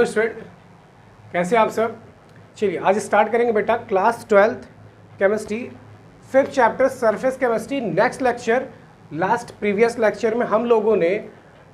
Hello student, कैसे आप सब। चलिए आज स्टार्ट करेंगे बेटा class 12th chemistry 5th chapter surface chemistry. Next lecture last previous lecture में हम लोगों ने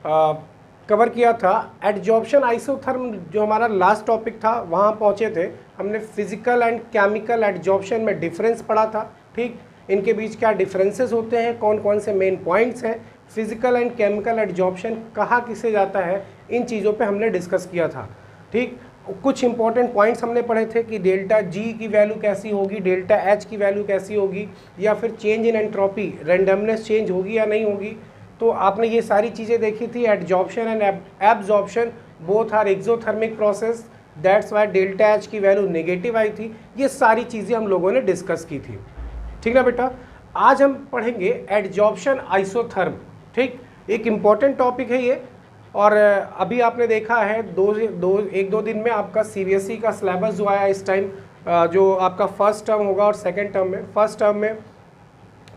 कवर किया था एडजॉर्प्शन आइसोथर्म, जो हमारा लास्ट टॉपिक था वहाँ पहुँचे थे। हमने फिजिकल एंड केमिकल एडजॉर्प्शन में डिफरेंस पढ़ा था। ठीक, इनके बीच क्या डिफरेंसेस होते हैं, कौन कौन से मेन पॉइंट्स हैं, फिजिकल एंड केमिकल एडजॉर्प्शन कहाँ किसे जाता है, इन चीज़ों पे हमने डिस्कस किया था। ठीक, कुछ इंपॉर्टेंट पॉइंट्स हमने पढ़े थे कि डेल्टा जी की वैल्यू कैसी होगी, डेल्टा एच की वैल्यू कैसी होगी, या फिर change in entropy randomness change होगी या नहीं होगी। तो आपने ये सारी चीज़ें देखी थी। Adsorption and absorption both are exothermic process, that's why delta H की वैल्यू नेगेटिव आई थी। ये सारी चीज़ें हम लोगों ने डिस्कस की थी। ठीक ना बेटा, आज हम पढ़ेंगे एडजॉर्प्शन आइसोथर्म। ठीक, एक इम्पॉर्टेंट टॉपिक है ये। और अभी आपने देखा है एक दो दिन में आपका सीबीएसई का सिलेबस जो आया इस टाइम, जो आपका फर्स्ट टर्म होगा और सेकंड टर्म में, फर्स्ट टर्म में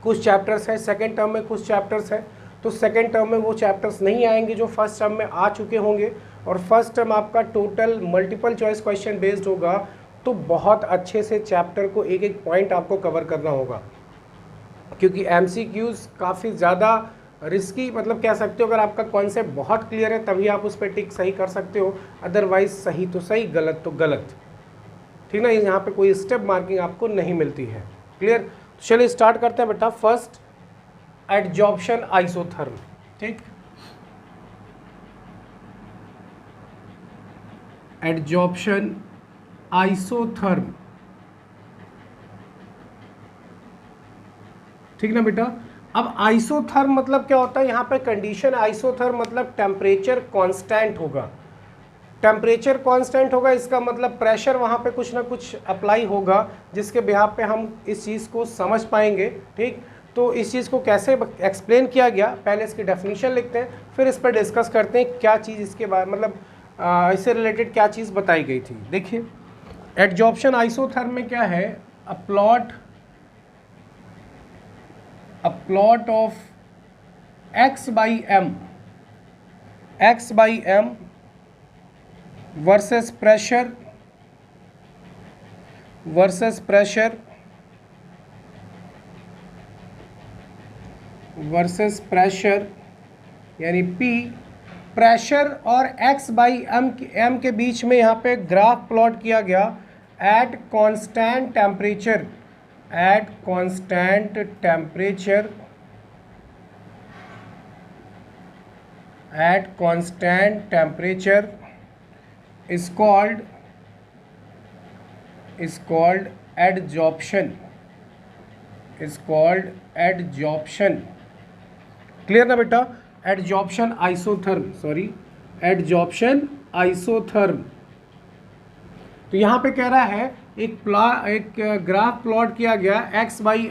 कुछ चैप्टर्स हैं, सेकंड टर्म में कुछ चैप्टर्स हैं। तो सेकंड टर्म में वो चैप्टर्स नहीं आएंगे जो फर्स्ट टर्म में आ चुके होंगे, और फर्स्ट टर्म आपका total multiple choice question based होगा। तो बहुत अच्छे से चैप्टर को एक एक पॉइंट आपको कवर करना होगा, क्योंकि एमसीक्यूज काफ़ी ज़्यादा रिस्की, मतलब कह सकते हो अगर आपका कॉन्सेप्ट बहुत क्लियर है तभी आप उस पर टिक सही कर सकते हो, अदरवाइज सही तो सही, गलत तो गलत। ठीक ना, यहाँ पे कोई स्टेप मार्किंग आपको नहीं मिलती है। क्लियर, चलिए स्टार्ट करते हैं बेटा। First adsorption isotherm. ठीक, एडजॉर्प्शन आइसोथर्म। ठीक ना बेटा, अब आइसोथर्म मतलब क्या होता है, यहाँ पे कंडीशन आइसोथर्म मतलब टेम्परेचर कांस्टेंट होगा। टेम्परेचर कांस्टेंट होगा, इसका मतलब प्रेशर वहाँ पे कुछ ना कुछ अप्लाई होगा, जिसके बिहाफ पे हम इस चीज़ को समझ पाएंगे। ठीक, तो इस चीज़ को कैसे एक्सप्लेन किया गया, पहले इसकी डेफिनेशन लिखते हैं, फिर इस पर डिस्कस करते हैं क्या चीज़ इसके बारे मतलब इससे रिलेटेड क्या चीज़ बताई गई थी। देखिए एडजॉर्प्शन आइसोथर्म में क्या है, a plot of x by m versus pressure यानी P, प्रेशर और x बाई m के बीच में यहाँ पे ग्राफ प्लॉट किया गया at constant temperature is called adsorption। Clear ना बेटा, एडजॉर्प्शन आइसोथर्म। तो यहाँ पे कह रहा है एक ग्राफ प्लॉट किया गया x बाई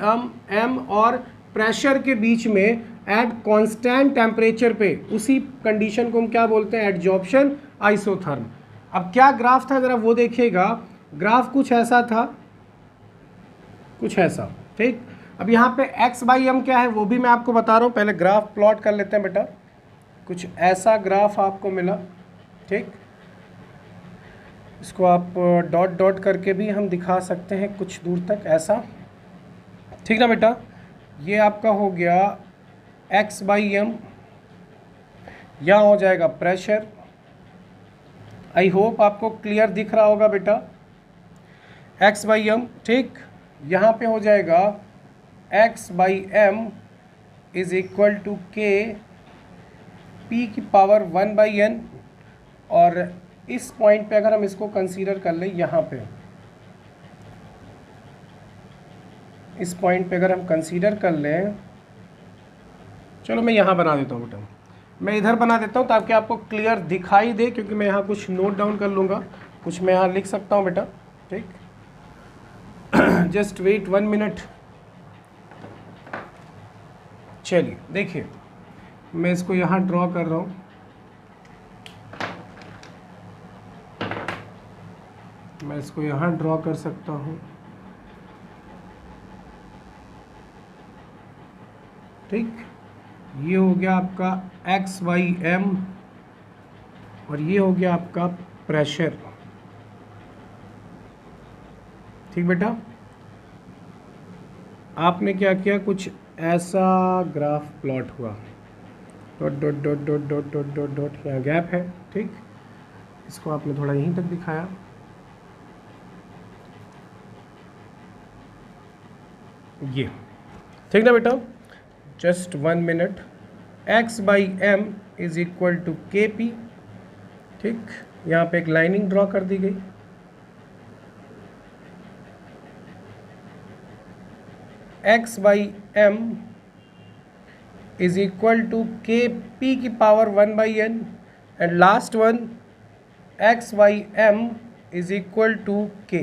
m और प्रेशर के बीच में एट कांस्टेंट टेम्परेचर पे, उसी कंडीशन को हम क्या बोलते हैं, एडजॉर्प्शन आइसोथर्म। अब क्या ग्राफ था जरा वो देखिएगा, ग्राफ कुछ ऐसा था, कुछ ऐसा। ठीक, अब यहाँ पे x बाई m क्या है वो भी मैं आपको बता रहा हूँ, पहले ग्राफ प्लॉट कर लेते हैं बेटा। कुछ ऐसा ग्राफ आपको मिला। ठीक, इसको आप डॉट डॉट करके भी हम दिखा सकते हैं कुछ दूर तक, ऐसा। ठीक ना बेटा, ये आपका हो गया x बाई m, यहाँ हो जाएगा प्रेशर। आई होप आपको क्लियर दिख रहा होगा बेटा, x बाई m। ठीक, यहाँ पे हो जाएगा x by m is equal to k p की पावर 1 बाई n। और इस पॉइंट पे अगर हम इसको कंसीडर कर लें, यहाँ पे इस पॉइंट पे अगर हम कंसीडर कर लें, चलो मैं यहाँ बना देता हूँ बेटा, मैं इधर बना देता हूँ ताकि आपको क्लियर दिखाई दे, क्योंकि मैं यहाँ कुछ नोट डाउन कर लूँगा, कुछ मैं यहाँ लिख सकता हूँ बेटा। ठीक, जस्ट वेट 1 मिनट। चलिए देखिए, मैं इसको यहाँ ड्रॉ कर रहा हूँ। मैं इसको यहाँ ड्रॉ कर सकता हूँ। ठीक, ये हो गया आपका x बाई m और ये हो गया आपका प्रेशर। ठीक बेटा, आपने क्या किया, कुछ ऐसा ग्राफ प्लॉट हुआ, dot dot dot dot dot dot dot dot, यहाँ गैप है। ठीक, इसको आपने थोड़ा यहीं तक दिखाया। ये ठीक ना बेटा, just 1 minute. x by M is equal to k p. ठीक, यहाँ पे एक लाइनिंग ड्रॉ कर दी गई। x by M is equal to k p की power 1 by n, and last one x by M is equal to k.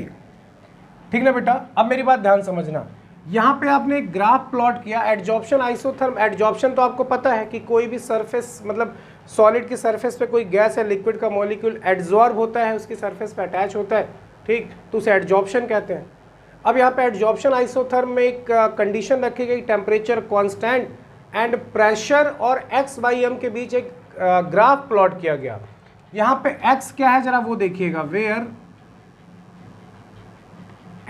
ठीक ना बेटा, अब मेरी बात ध्यान समझना। यहाँ पे आपने एक ग्राफ प्लॉट किया, एडजॉर्प्शन आइसोथर्म। एडजॉर्प्शन तो आपको पता है कि कोई भी सरफेस, मतलब सॉलिड की सरफेस पे कोई गैस या लिक्विड का मॉलिक्यूल एडजॉर्ब होता है, उसकी सरफेस पे अटैच होता है। ठीक, तो उसे एडजॉर्प्शन कहते हैं। अब यहाँ पे एडजॉर्प्शन आइसोथर्म में एक कंडीशन रखी गई, टेम्परेचर कांस्टेंट एंड प्रेशर, और x बाई एम के बीच एक ग्राफ प्लॉट किया गया। यहाँ पे x क्या है जरा वो देखिएगा, where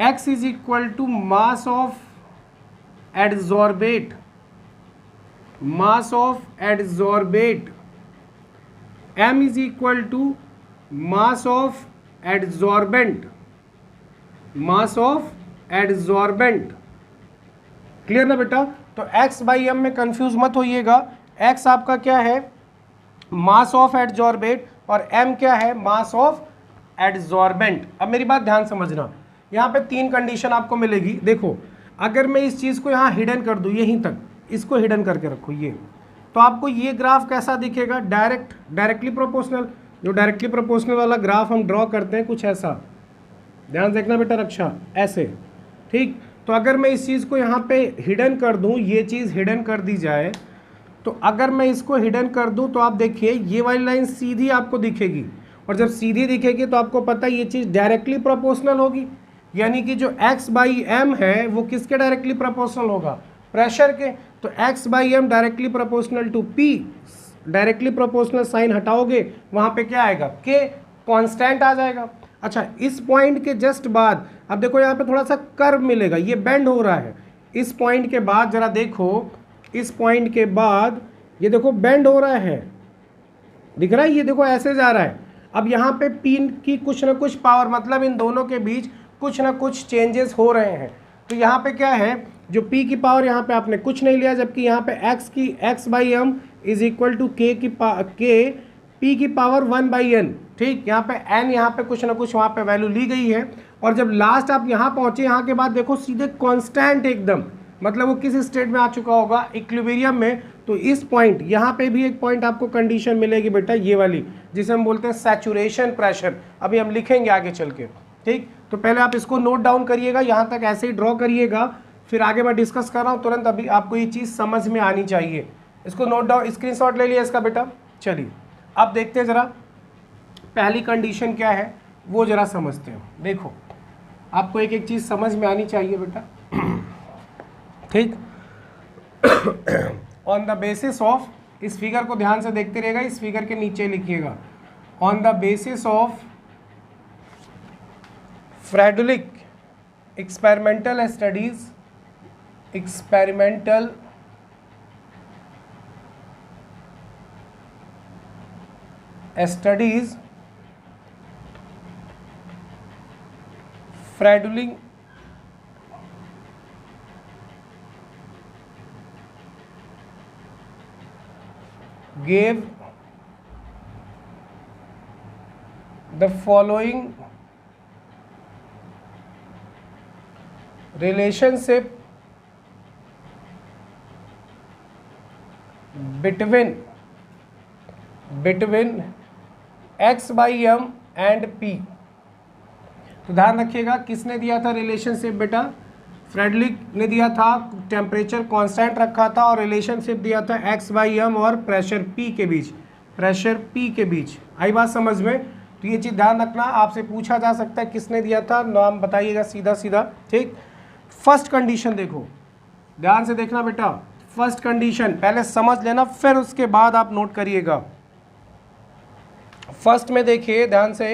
x is equal to mass of adsorbate, mass of adsorbate, m is equal to mass of adsorbent, mass of adsorbent. Clear ना बेटा, तो x बाई एम में कंफ्यूज मत होइएगा। x आपका क्या है, मास ऑफ एडजॉर्बेट, और m क्या है, मास ऑफ एडजॉर्बेंट। अब मेरी बात ध्यान समझना, यहाँ पे 3 कंडीशन आपको मिलेगी। देखो, अगर मैं इस चीज़ को यहाँ हिडन कर दूँ, यहीं तक इसको हिडन करके रखो ये, तो आपको ये ग्राफ कैसा दिखेगा, डायरेक्टली प्रोपोर्शनल। जो डायरेक्टली प्रोपोर्शनल वाला ग्राफ हम ड्रॉ करते हैं कुछ ऐसा, ध्यान देखना बेटा रक्षा, ऐसे। ठीक, तो अगर मैं इस चीज़ को यहाँ पे हिडन कर दूँ, ये चीज़ हिडन कर दी जाए, तो अगर मैं इसको हिडन कर दूँ तो आप देखिए ये वाली लाइन सीधी आपको दिखेगी, और जब सीधी दिखेगी तो आपको पता है ये चीज़ डायरेक्टली प्रोपोर्शनल होगी। यानी कि जो x बाई एम है वो किसके डायरेक्टली प्रोपोर्शनल होगा, प्रेशर के। तो x by M directly proportional to p, directly proportional sign हटाओगे, वहाँ पे क्या आएगा, k कांस्टेंट आ जाएगा। अच्छा, इस पॉइंट के जस्ट बाद अब देखो यहाँ पे थोड़ा सा कर्व मिलेगा, ये बेंड हो रहा है। इस पॉइंट के बाद जरा देखो, इस पॉइंट के बाद ये देखो बेंड हो रहा है, दिख रहा है, ये देखो ऐसे जा रहा है। अब यहाँ पे p की कुछ ना कुछ पावर, मतलब इन दोनों के बीच कुछ ना कुछ चेंजेस हो रहे हैं। तो यहाँ पे क्या है, जो p की पावर यहाँ पे आपने कुछ नहीं लिया, जबकि यहाँ पे x by M is equal to k p की पावर 1 बाई एन। ठीक, यहाँ पे n, यहाँ पे कुछ ना कुछ वहाँ पे वैल्यू ली गई है। और जब लास्ट आप यहाँ पहुँचे, यहाँ के बाद देखो सीधे कांस्टेंट एकदम, मतलब वो किस स्टेट में आ चुका होगा, इक्विलिब्रियम में। तो इस पॉइंट, यहाँ पे भी एक पॉइंट आपको कंडीशन मिलेगी बेटा, ये वाली, जिसे हम बोलते हैं सैचुरेशन प्रेशर। अभी हम लिखेंगे आगे चल के। ठीक, तो पहले आप इसको नोट डाउन करिएगा, यहाँ तक ऐसे ही ड्रॉ करिएगा, फिर आगे मैं डिस्कस कर रहा हूँ तुरंत। अभी आपको ये चीज़ समझ में आनी चाहिए। इसको नोट डाउन, स्क्रीनशॉट ले लिया इसका बेटा। चलिए अब देखते हैं जरा पहली कंडीशन क्या है, वो जरा समझते हैं। देखो, आपको एक एक चीज़ समझ में आनी चाहिए बेटा। ठीक, ऑन द बेसिस ऑफ, इस फिगर को ध्यान से देखते रहिएगा, इस फिगर के नीचे लिखिएगा, on the basis of Freundlich experimental studies, experimental studies, Freundlich gave the following relationship between x by m and p। तो ध्यान रखिएगा, किसने दिया था रिलेशनशिप बेटा, फ्रेडरिक ने दिया था, टेम्परेचर कांस्टेंट रखा था, और रिलेशनशिप दिया था x बाई एम और प्रेशर p के बीच, प्रेशर p के बीच। आई बात समझ में? तो ये चीज़ ध्यान रखना, आपसे पूछा जा सकता है किसने दिया था, नाम बताइएगा सीधा सीधा। ठीक, फर्स्ट कंडीशन देखो, ध्यान से देखना बेटा, फर्स्ट कंडीशन पहले समझ लेना, फिर उसके बाद आप नोट करिएगा। फर्स्ट में देखिए ध्यान से,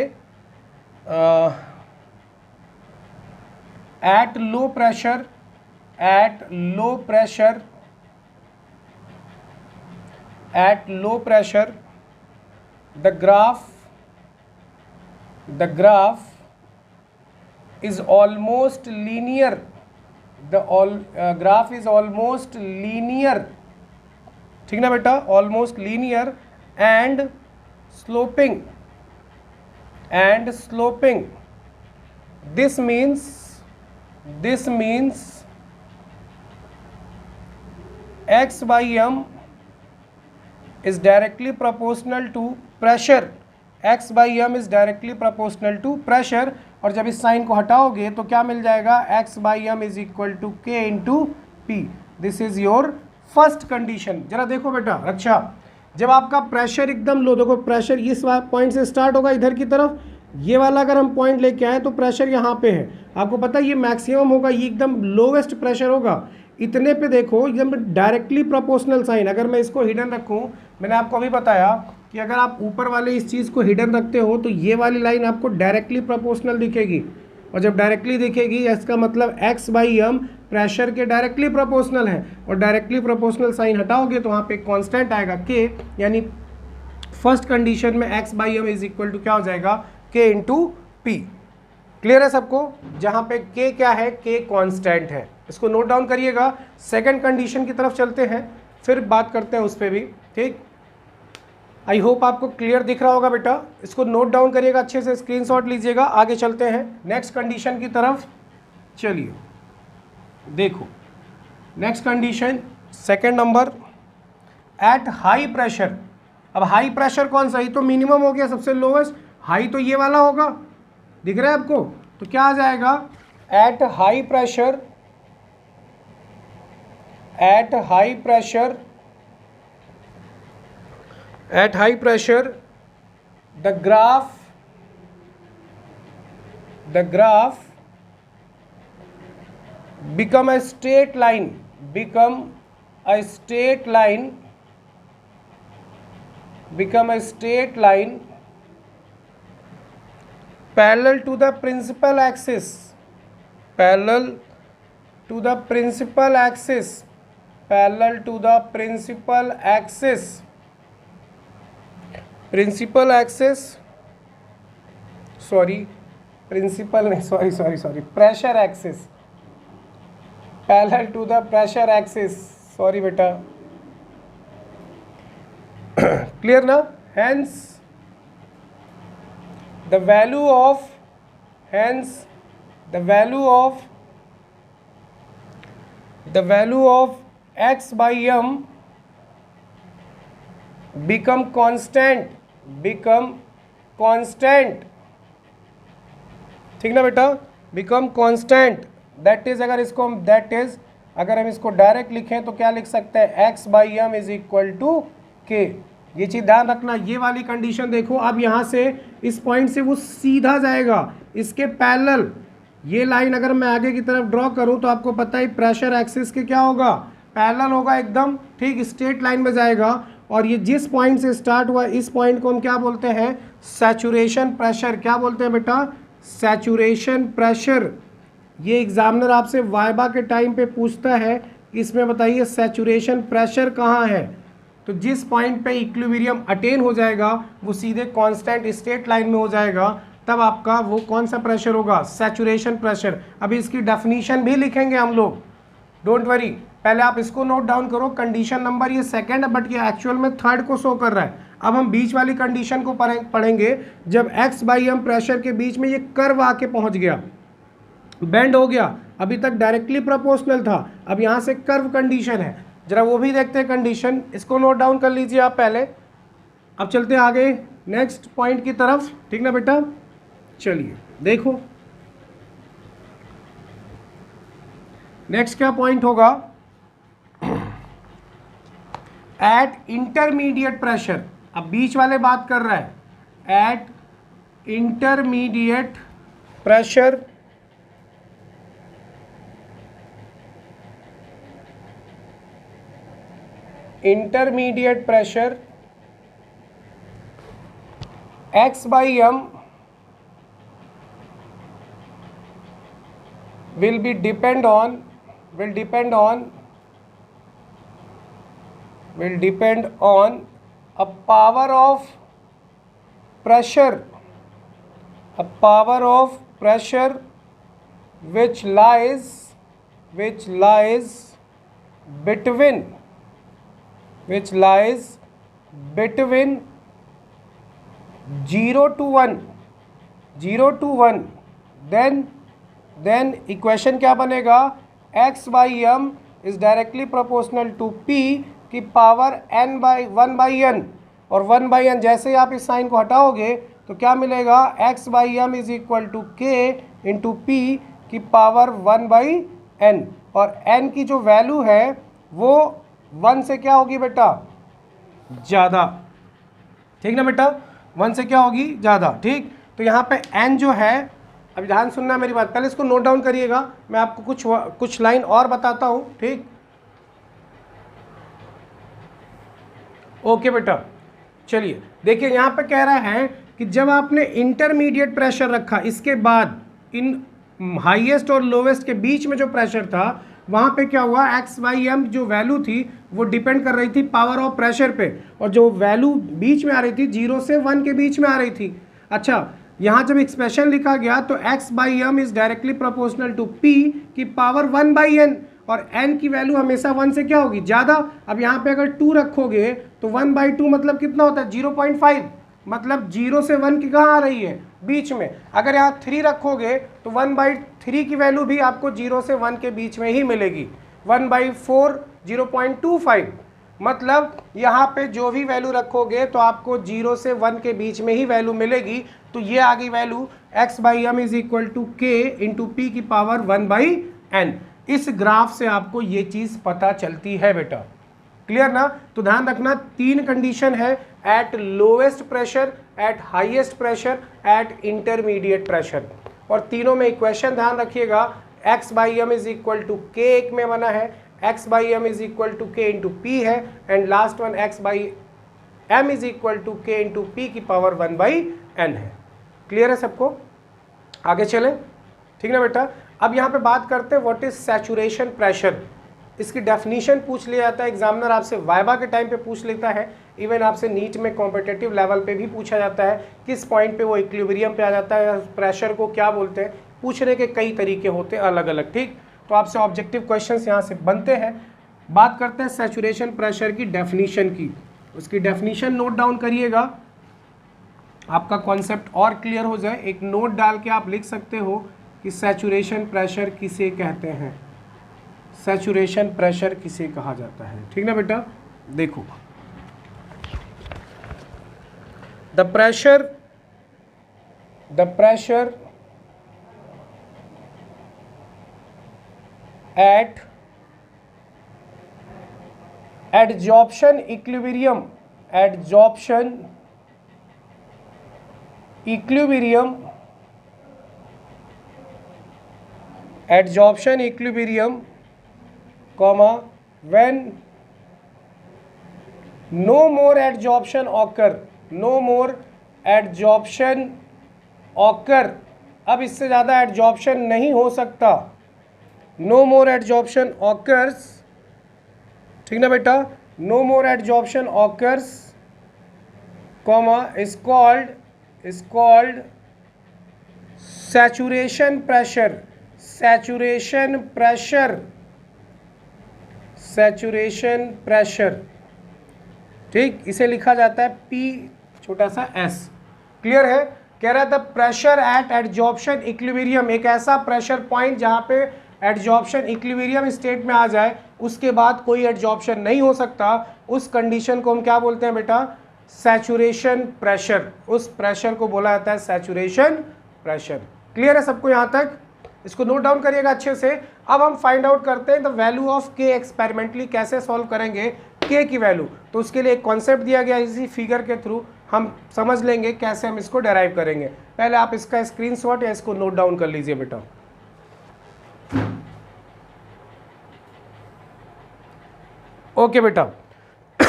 at low pressure, at low pressure, at low pressure the graph is almost linear, graph is almost linear, ठीक ना बेटा, almost linear and sloping, this means x by m is directly proportional to pressure, x by m is directly proportional to pressure, और जब इस sign को हटाओगे तो क्या मिल जाएगा, x by m is equal to k into p, this is your first condition. जरा देखो बेटा रक्षा, जब आपका प्रेशर एकदम लो, देखो प्रेशर इस पॉइंट से स्टार्ट होगा इधर की तरफ, ये वाला अगर हम पॉइंट लेके आए तो प्रेशर यहाँ पे है, आपको पता है ये मैक्सिमम होगा, ये एकदम लोवेस्ट प्रेशर होगा, इतने पे देखो एकदम डायरेक्टली प्रोपोर्शनल साइन। अगर मैं इसको हिडन रखूँ, मैंने आपको अभी बताया कि अगर आप ऊपर वाले इस चीज़ को हिडन रखते हो तो ये वाली लाइन आपको डायरेक्टली प्रोपोर्शनल दिखेगी, और जब डायरेक्टली दिखेगी इसका मतलब x बाई एम प्रेशर के डायरेक्टली प्रोपोर्शनल है, और डायरेक्टली प्रोपोर्शनल साइन हटाओगे तो वहाँ पे कांस्टेंट आएगा k, यानी फर्स्ट कंडीशन में x by M is equal to क्या हो जाएगा, k इंटू पी। क्लियर है सबको, जहाँ पे k क्या है, k कांस्टेंट है, इसको नोट डाउन करिएगा। सेकंड कंडीशन की तरफ चलते हैं, फिर बात करते हैं उस पर भी, ठीक। आई होप आपको क्लियर दिख रहा होगा बेटा, इसको नोट डाउन करिएगा अच्छे से, स्क्रीनशॉट लीजिएगा। आगे चलते हैं नेक्स्ट कंडीशन की तरफ, चलिए देखो next condition second number, at high pressure. अब हाई प्रेशर कौन सा, ही तो मिनिमम हो गया सबसे लोवेस्ट, हाई तो ये वाला होगा, दिख रहा है आपको, तो क्या आ जाएगा, at high pressure, at high pressure the graph become a straight line, parallel to the principal axis, parallel to the principal axis, pressure axis, parallel to the pressure axis, sorry beta, clear na, hence the value of x by m become constant, ठीक ना बेटा, become constant, that is अगर हम इसको direct लिखें तो क्या लिख सकते हैं, x by m is equal to k। ये चीज़ ध्यान रखना, ये वाली कंडीशन देखो, अब यहाँ से इस पॉइंट से वो सीधा जाएगा इसके पैरेलल, ये लाइन अगर मैं आगे की तरफ ड्रॉ करूं तो आपको पता है प्रेशर एक्सिस के क्या होगा, पैरेलल होगा एकदम, ठीक, स्ट्रेट लाइन में जाएगा, और ये जिस पॉइंट से स्टार्ट हुआ इस पॉइंट को हम क्या बोलते हैं, सैचुरेशन प्रेशर। क्या बोलते हैं बेटा, सैचुरेशन प्रेशर। ये एग्जामिनर आपसे वाइबा के टाइम पे पूछता है कि इसमें बताइए सैचुरेशन प्रेशर कहाँ है, तो जिस पॉइंट पे इक्विलिब्रियम अटेन हो जाएगा वो सीधे कांस्टेंट स्ट्रेट लाइन में हो जाएगा, तब आपका वो कौन सा प्रेशर होगा, सैचुरेशन प्रेशर। अभी इसकी डेफिनेशन भी लिखेंगे हम लोग, डोंट वरी, पहले आप इसको नोट डाउन करो। कंडीशन नंबर ये सेकंड है, बट ये एक्चुअल में थर्ड को शो कर रहा है। अब हम बीच वाली कंडीशन को पढ़ेंगे, जब x बाई एम प्रेशर के बीच में ये कर्व आके पहुंच गया, बेंड हो गया, अभी तक डायरेक्टली प्रोपोर्शनल था, अब यहाँ से कर्व कंडीशन है, जरा वो भी देखते हैं कंडीशन, इसको नोट डाउन कर लीजिए आप पहले। अब चलते हैं आगे नेक्स्ट पॉइंट की तरफ, ठीक ना बेटा, चलिए देखो नेक्स्ट क्या पॉइंट होगा, एट इंटरमीडिएट प्रेशर। अब बीच वाले बात कर रहा है, eight intermediate pressure x by m will depend on a power of pressure which lies between 0 to 1, then equation क्या बनेगा, x by m is directly proportional to p की power n by 1 by n, और 1 by n जैसे ही आप इस sign को हटाओगे तो क्या मिलेगा, x by m is equal to k into p की पावर 1 by n, और n की जो वैल्यू है वो 1 से क्या होगी बेटा, ज़्यादा, ठीक ना बेटा, 1 से क्या होगी, ज़्यादा, ठीक। तो यहाँ पे n जो है, अभी ध्यान सुनना मेरी बात, पहले इसको नोट डाउन करिएगा, मैं आपको कुछ लाइन और बताता हूँ, ठीक। ओके बेटा, चलिए देखिए यहाँ पे कह रहा है कि जब आपने इंटरमीडिएट प्रेशर रखा, इसके बाद इन हाईएस्ट और लोवेस्ट के बीच में जो प्रेशर था वहाँ पे क्या हुआ, एक्स वाई एम जो वैल्यू थी वो डिपेंड कर रही थी पावर ऑफ प्रेशर पे, और जो वैल्यू बीच में आ रही थी 0 से 1 के बीच में आ रही थी। अच्छा, यहाँ जब एक्सप्रेशन लिखा गया तो x by M is directly proportional to p की पावर 1 बाई n, और n की वैल्यू हमेशा 1 से क्या होगी, ज़्यादा। अब यहाँ पे अगर 2 रखोगे तो 1 बाई 2 मतलब कितना होता है, 0.5, मतलब 0 से 1 की कहाँ आ रही है, बीच में। अगर यहाँ 3 रखोगे तो 1 बाई 3 की वैल्यू भी आपको 0 से 1 के बीच में ही मिलेगी। 1 बाई 4 0.25, मतलब यहाँ पे जो भी वैल्यू रखोगे तो आपको 0 से 1 के बीच में ही वैल्यू मिलेगी। तो ये आ गई value x by M is equal to k into P की पावर 1 बाई n। इस ग्राफ से आपको ये चीज़ पता चलती है बेटा, क्लियर ना। तो ध्यान रखना 3 कंडीशन है, at lowest pressure, at highest pressure, at intermediate pressure, और तीनों में इक्वेशन ध्यान रखिएगा, x by M is equal to k एक में बना है, x by M is equal to k into P है, and last one x by M is equal to k into P की पावर 1 बाई n है। Clear है सबको, आगे चलें, ठीक ना बेटा। अब यहाँ पे बात करते हैं व्हाट इज सैचुरेशन प्रेशर। इसकी डेफिनेशन पूछ लिया जाता है, एग्जामिनर आपसे वाइवा के टाइम पे पूछ लेता है, इवन आपसे नीट में कॉम्पिटिटिव लेवल पे भी पूछा जाता है, किस पॉइंट पे वो इक्विलिब्रियम पे आ जाता है, प्रेशर को क्या बोलते हैं, पूछने के कई तरीके होते हैं अलग अलग, ठीक। तो आपसे ऑब्जेक्टिव क्वेश्चंस यहाँ से बनते हैं। बात करते हैं सैचुरेशन प्रेशर की डेफिनेशन की, उसकी डेफिनेशन नोट डाउन करिएगा, आपका कॉन्सेप्ट और क्लियर हो जाए। एक नोट डाल के आप लिख सकते हो कि सैचुरेशन प्रेशर किसे कहते हैं, सैचुरेशन प्रेशर किसे कहा जाता है, ठीक ना बेटा। देखो, the pressure at adsorption equilibrium comma when no more adsorption occur, अब इससे ज़्यादा एडजॉर्प्शन नहीं हो सकता, no more adsorption occurs, ठीक ना बेटा, no more adsorption occurs, comma is called saturation pressure, ठीक, इसे लिखा जाता है P छोटा सा s। क्लियर है, कह रहा था प्रेशर एट एडजॉर्प्शन इक्विलिब्रियम, एक ऐसा प्रेशर पॉइंट जहाँ पे एडजॉर्प्शन इक्विलिब्रियम स्टेट में आ जाए, उसके बाद कोई एडजॉर्प्शन नहीं हो सकता, उस कंडीशन को हम क्या बोलते हैं बेटा, सैचुरेशन प्रेशर। उस प्रेशर को बोला जाता है सैचुरेशन प्रेशर। क्लियर है सबको यहाँ तक, इसको नोट डाउन करिएगा अच्छे से। अब हम फाइंड आउट करते हैं द वैल्यू ऑफ के एक्सपेरिमेंटली, कैसे सॉल्व करेंगे के की वैल्यू। तो उसके लिए एक कॉन्सेप्ट दिया गया, इसी फिगर के थ्रू हम समझ लेंगे कैसे हम इसको डेराइव करेंगे। पहले आप इसका स्क्रीनशॉट या इसको नोट डाउन कर लीजिए बेटा। ओके बेटा,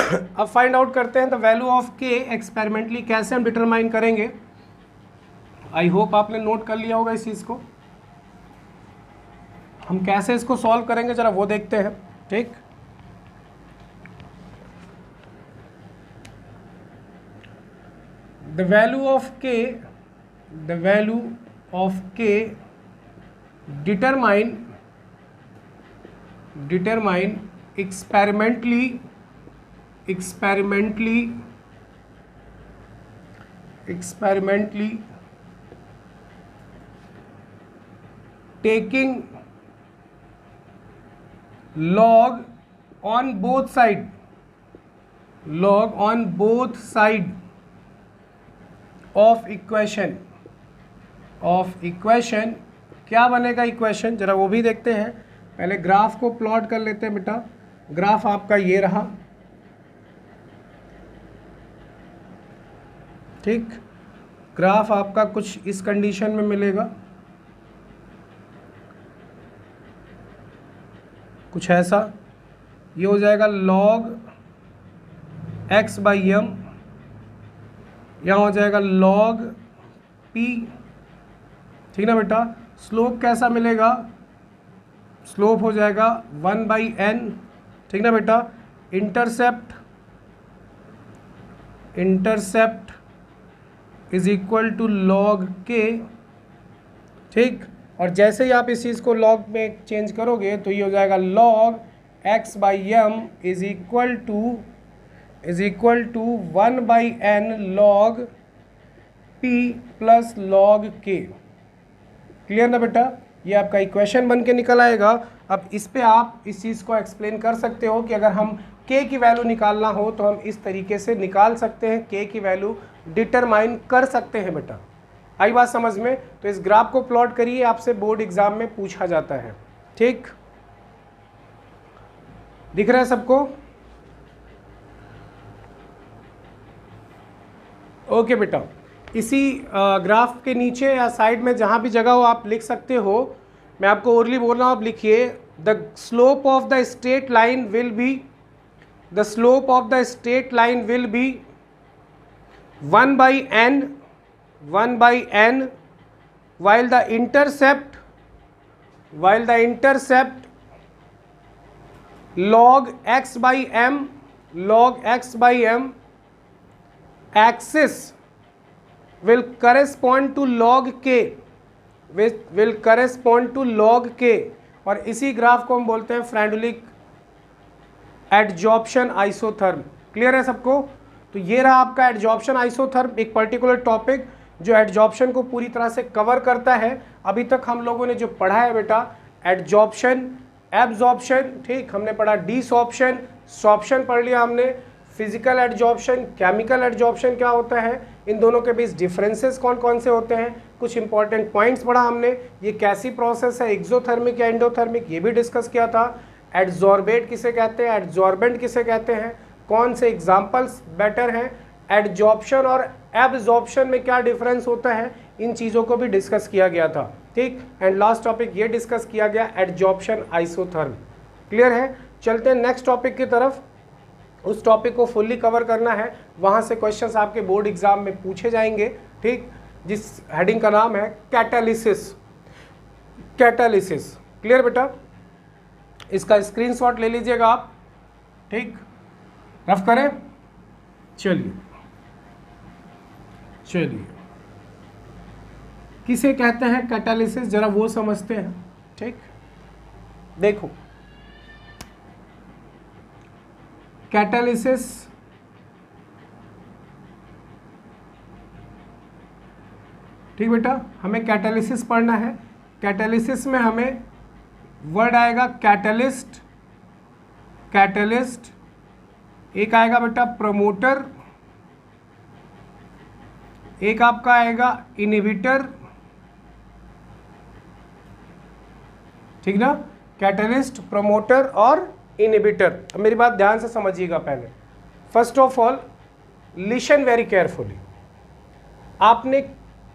अब फाइंड आउट करते हैं द वैल्यू ऑफ के एक्सपेरिमेंटली। कैसे हम डिटरमाइन करेंगे, आई होप आपने नोट कर लिया होगा इस चीज़ को। हम कैसे इसको सॉल्व करेंगे जरा वो देखते हैं। ठीक, द वैल्यू ऑफ के determine experimentally taking log on both side of equation। क्या बनेगा इक्वेशन, जरा वो भी देखते हैं। पहले ग्राफ को प्लॉट कर लेते हैं बेटा। ग्राफ आपका ये रहा, ठीक। ग्राफ आपका कुछ इस कंडीशन में मिलेगा, कुछ ऐसा। ये हो जाएगा log x बाई एम, यहाँ हो जाएगा log p, ठीक ना बेटा। स्लोप कैसा मिलेगा, स्लोप हो जाएगा 1/n, ठीक ना बेटा। Intercept is equal to log k, ठीक। और जैसे ही आप इस चीज़ को log में चेंज करोगे तो ये हो जाएगा log x by M is equal to 1/n log p plus log k। Clear ना बेटा, ये आपका इक्वेशन बन के निकल आएगा। अब इस पे आप इस चीज़ को एक्सप्लेन कर सकते हो कि अगर हम k की वैल्यू निकालना हो तो हम इस तरीके से निकाल सकते हैं, k की वैल्यू डिटरमाइन कर सकते हैं बेटा। आई बात समझ में। तो इस ग्राफ को प्लॉट करिए, आपसे बोर्ड एग्जाम में पूछा जाता है, ठीक। दिख रहा है सबको, ओके बेटा। इसी ग्राफ के नीचे या साइड में जहाँ भी जगह हो आप लिख सकते हो। मैं आपको ओरली बोल रहा हूँ, आप लिखिए the slope of the straight line will be 1/n while the intercept log x by m axis will correspond to log k, और इसी ग्राफ को हम बोलते हैं फ्रेंडुलिक एडजॉर्प्शन आइसोथर्म। क्लियर है सबको। तो ये रहा आपका एडजॉर्प्शन आइसोथर्म, एक पर्टिकुलर टॉपिक जो एडजॉर्प्शन को पूरी तरह से कवर करता है। अभी तक हम लोगों ने जो पढ़ा है बेटा, एडजॉर्प्शन, एब्जॉर्प्शन, ठीक। हमने पढ़ा डिसॉर्प्शन, सॉर्प्शन पढ़ लिया हमने। फिजिकल एडजॉर्प्शन, केमिकल एडजॉर्प्शन क्या होता है, इन दोनों के बीच डिफरेंसेस कौन कौन से होते हैं, कुछ इंपॉर्टेंट पॉइंट्स पढ़ा हमने। ये कैसी प्रोसेस है, एक्सोथर्मिक या एंडोथर्मिक, ये भी डिस्कस किया था। एडजॉर्बेट किसे कहते हैं, एडजॉर्बेंट किसे कहते हैं, कौन से एग्जाम्पल्स बेटर हैं, एडजॉर्प्शन और एब्जॉर्प्शन में क्या डिफरेंस होता है, इन चीज़ों को भी डिस्कस किया गया था, ठीक। एंड लास्ट टॉपिक ये डिस्कस किया गया एडजॉर्प्शन आइसोथर्म। क्लियर है। चलते हैं नेक्स्ट टॉपिक की तरफ। उस टॉपिक को फुल्ली कवर करना है, वहाँ से क्वेश्चंस आपके बोर्ड एग्जाम में पूछे जाएंगे, ठीक। जिस हेडिंग का नाम है कैटालिसिस। क्लियर बेटा, इसका स्क्रीनशॉट ले लीजिएगा आप, ठीक। रफ करें। चलिए किसे कहते हैं कैटालिसिस, जरा वो समझते हैं, ठीक। देखो कैटालिसिस ठीक बेटा, हमें कैटालिसिस पढ़ना है। कैटालिसिस में हमें वर्ड आएगा कैटलिस्ट, एक आएगा बेटा प्रमोटर, एक आपका आएगा इनहिबिटर, ठीक ना। कैटलिस्ट, प्रमोटर और इनहिबिटर। अब मेरी बात ध्यान से समझिएगा पहले। First of all listen very carefully. आपने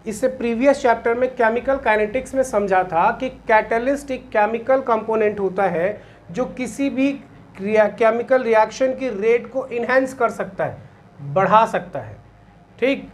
इससे प्रीवियस चैप्टर में केमिकल काइनेटिक्स में समझा था कि कैटलिस्ट एक केमिकल कंपोनेंट होता है जो किसी भी केमिकल रिएक्शन की रेट को इनहेंस कर सकता है, बढ़ा सकता है। ठीक,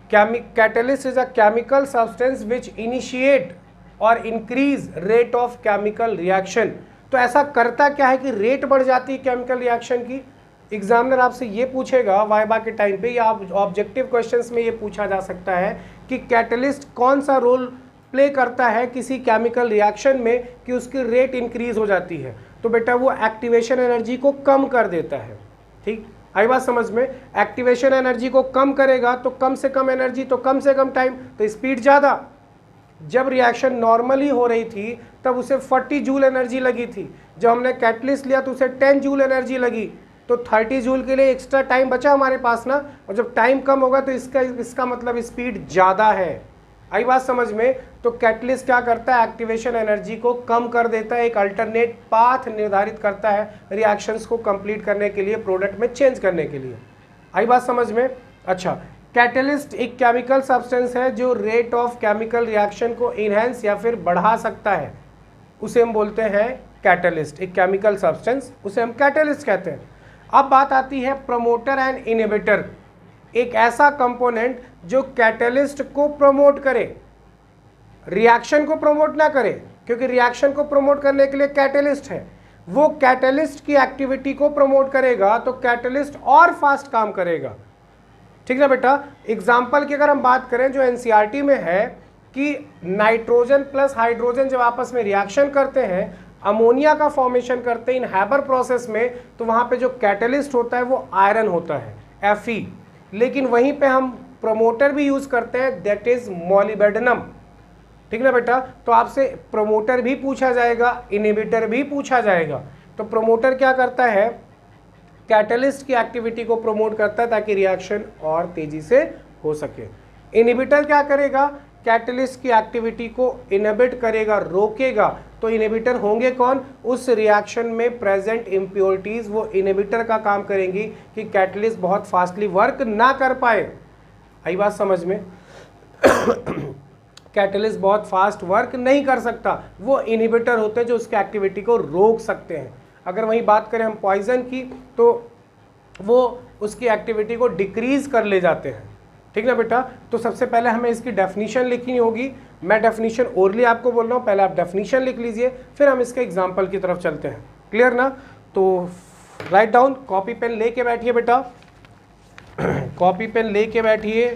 catalyst is a chemical substance which initiate और increase rate of chemical reaction. तो ऐसा करता क्या है कि रेट बढ़ जाती है केमिकल रिएक्शन की। एग्जामिनर आपसे ये पूछेगा वाइवा के टाइम पे या ऑब्जेक्टिव क्वेश्चंस में ये पूछा जा सकता है कि कैटलिस्ट कौन सा रोल प्ले करता है किसी केमिकल रिएक्शन में कि उसकी रेट इंक्रीज हो जाती है। तो बेटा वो एक्टिवेशन एनर्जी को कम कर देता है। ठीक, आई बात समझ में? एक्टिवेशन एनर्जी को कम करेगा तो कम से कम एनर्जी तो कम से कम टाइम तो स्पीड ज़्यादा। जब रिएक्शन नॉर्मली हो रही थी तब उसे 40 जूल एनर्जी लगी थी, जब हमने कैटलिस्ट लिया तो उसे 10 जूल एनर्जी लगी, तो 30 जूल के लिए एक्स्ट्रा टाइम बचा हमारे पास ना। और जब टाइम कम होगा तो इसका मतलब स्पीड ज़्यादा है। आई बात समझ में? तो कैटलिस्ट क्या करता है, एक्टिवेशन एनर्जी को कम कर देता है, एक अल्टरनेट पाथ निर्धारित करता है रिएक्शंस को कंप्लीट करने के लिए, प्रोडक्ट में चेंज करने के लिए। आई बात समझ में? अच्छा, कैटलिस्ट एक केमिकल सब्सटेंस है जो रेट ऑफ केमिकल रिएक्शन को इनहेंस या फिर बढ़ा सकता है, उसे हम बोलते हैं कैटलिस्ट। एक केमिकल सब्सटेंस, उसे हम कैटलिस्ट कहते हैं। अब बात आती है प्रमोटर एंड इनहिबिटर, एक ऐसा कंपोनेंट जो कैटलिस्ट को प्रमोट करे, रिएक्शन को प्रमोट ना करे, क्योंकि रिएक्शन को प्रमोट करने के लिए कैटलिस्ट है। वो कैटलिस्ट की एक्टिविटी को प्रमोट करेगा तो कैटलिस्ट और फास्ट काम करेगा। ठीक ना बेटा? एग्जाम्पल की अगर हम बात करें जो एनसीईआरटी में है कि नाइट्रोजन प्लस हाइड्रोजन जब आपस में रिएक्शन करते हैं, अमोनिया का फॉर्मेशन करते हैं इन हैबर प्रोसेस में, तो वहाँ पे जो कैटलिस्ट होता है वो आयरन होता है, Fe। लेकिन वहीं पे हम प्रोमोटर भी यूज़ करते हैं, दैट इज मॉलिबेडनम। ठीक ना बेटा? तो आपसे प्रोमोटर भी पूछा जाएगा, इनहिबिटर भी पूछा जाएगा। तो प्रोमोटर क्या करता है, कैटलिस्ट की एक्टिविटी को प्रमोट करता है ताकि रिएक्शन और तेजी से हो सके। इनहिबिटर क्या करेगा, कैटलिस्ट की एक्टिविटी को इनहिबिट करेगा, रोकेगा। तो इनहिबिटर होंगे कौन, उस रिएक्शन में प्रेजेंट इम्प्योरिटीज वो इनहिबिटर का काम करेंगी कि कैटलिस्ट बहुत फास्टली वर्क ना कर पाए। आई बात समझ में? कैटलिस्ट बहुत फास्ट वर्क नहीं कर सकता, वो इनहिबिटर होते हैं जो उसकी एक्टिविटी को रोक सकते हैं। अगर वहीं बात करें हम पॉइजन की तो वो उसकी एक्टिविटी को डिक्रीज कर ले जाते हैं। ठीक ना बेटा? तो सबसे पहले हमें इसकी डेफिनेशन लिखनी होगी। मैं डेफिनेशन ओरली आपको बोल रहा हूँ, पहले आप डेफिनेशन लिख लीजिए, फिर हम इसके एग्जाम्पल की तरफ चलते हैं। क्लियर ना? तो राइट डाउन, कॉपी पेन लेके बैठिए बेटा, कॉपी पेन लेके बैठिए,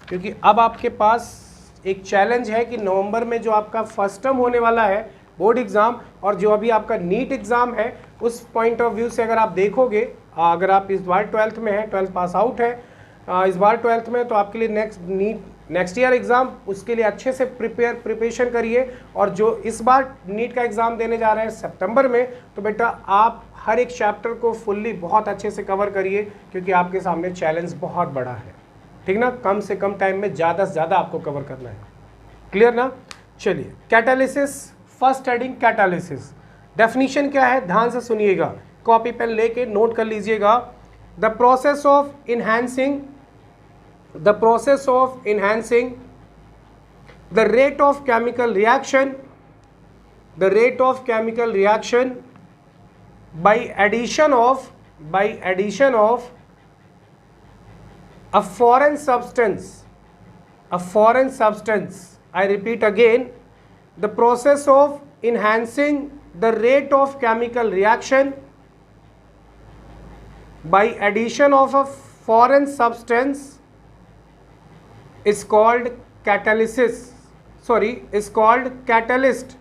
क्योंकि अब आपके पास एक चैलेंज है कि नवंबर में जो आपका फर्स्ट टर्म होने वाला है बोर्ड एग्ज़ाम, और जो अभी आपका नीट एग्ज़ाम है, उस पॉइंट ऑफ व्यू से अगर आप देखोगे, अगर आप इस बार 12th में है, 12th पास आउट है इस बार 12th में, तो आपके लिए नेक्स्ट ईयर एग्ज़ाम, उसके लिए अच्छे से प्रिपरेशन करिए। और जो इस बार नीट का एग्ज़ाम देने जा रहे हैं सितंबर में, तो बेटा आप हर एक चैप्टर को फुल्ली बहुत अच्छे से कवर करिए, क्योंकि आपके सामने चैलेंज बहुत बड़ा है। ठीक ना? कम से कम टाइम में ज़्यादा से ज़्यादा आपको कवर करना है। क्लियर ना? चलिए, catalysis, first heading catalysis. Definition क्या है, ध्यान से सुनिएगा, कॉपी पेन लेके नोट कर लीजिएगा। The process of enhancing the rate of chemical reaction by addition of a foreign substance. I repeat again, the process of enhancing the rate of chemical reaction by addition of a foreign substance is called catalysis. Is called catalyst.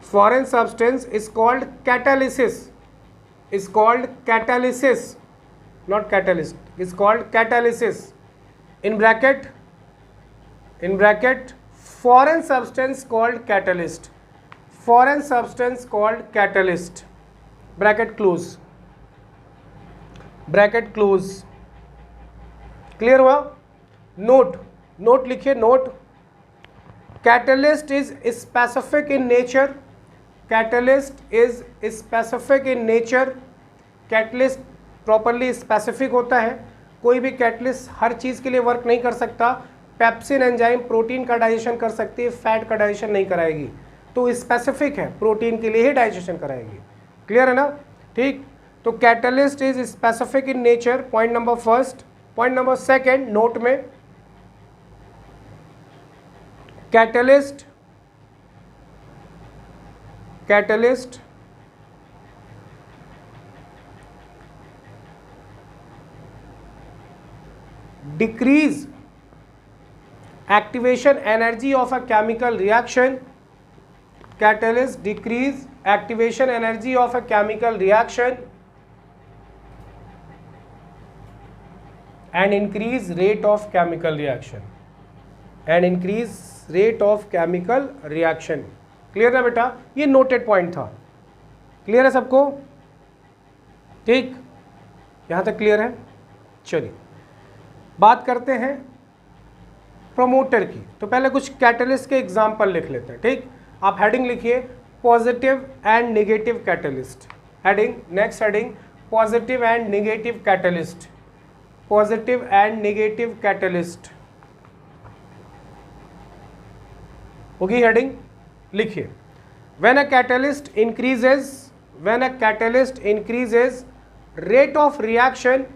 Foreign substance is called catalysis. Not catalyst. Is called catalysis. In bracket, foreign substance called catalyst. Bracket close. Clear हुआ? Note लिखिए, note. Catalyst is specific in nature. Catalyst properly specific होता है। कोई भी catalyst हर चीज़ के लिए work नहीं कर सकता। पेप्सिन एंजाइम प्रोटीन का डाइजेशन कर सकती है, फैट का डाइजेशन नहीं कराएगी। तो स्पेसिफिक है, प्रोटीन के लिए ही डाइजेशन कराएगी। क्लियर है ना? ठीक, तो catalyst is specific in nature, point number first. Point number second, note में catalyst decrease activation energy of a chemical reaction. Catalyst decrease activation energy of a chemical reaction and increase rate of chemical reaction clear है बेटा? ये noted point था। Clear है सबको? ठीक, यहां तक क्लियर है? चलिए बात करते हैं प्रमोटर की। तो पहले कुछ कैटलिस्ट के एग्जाम्पल लिख लेते हैं। ठीक, आप हेडिंग लिखिए positive and negative catalyst. Heading, next heading, positive and negative catalyst. Positive and negative catalyst होगी हेडिंग। लिखिए when a catalyst increases rate of reaction,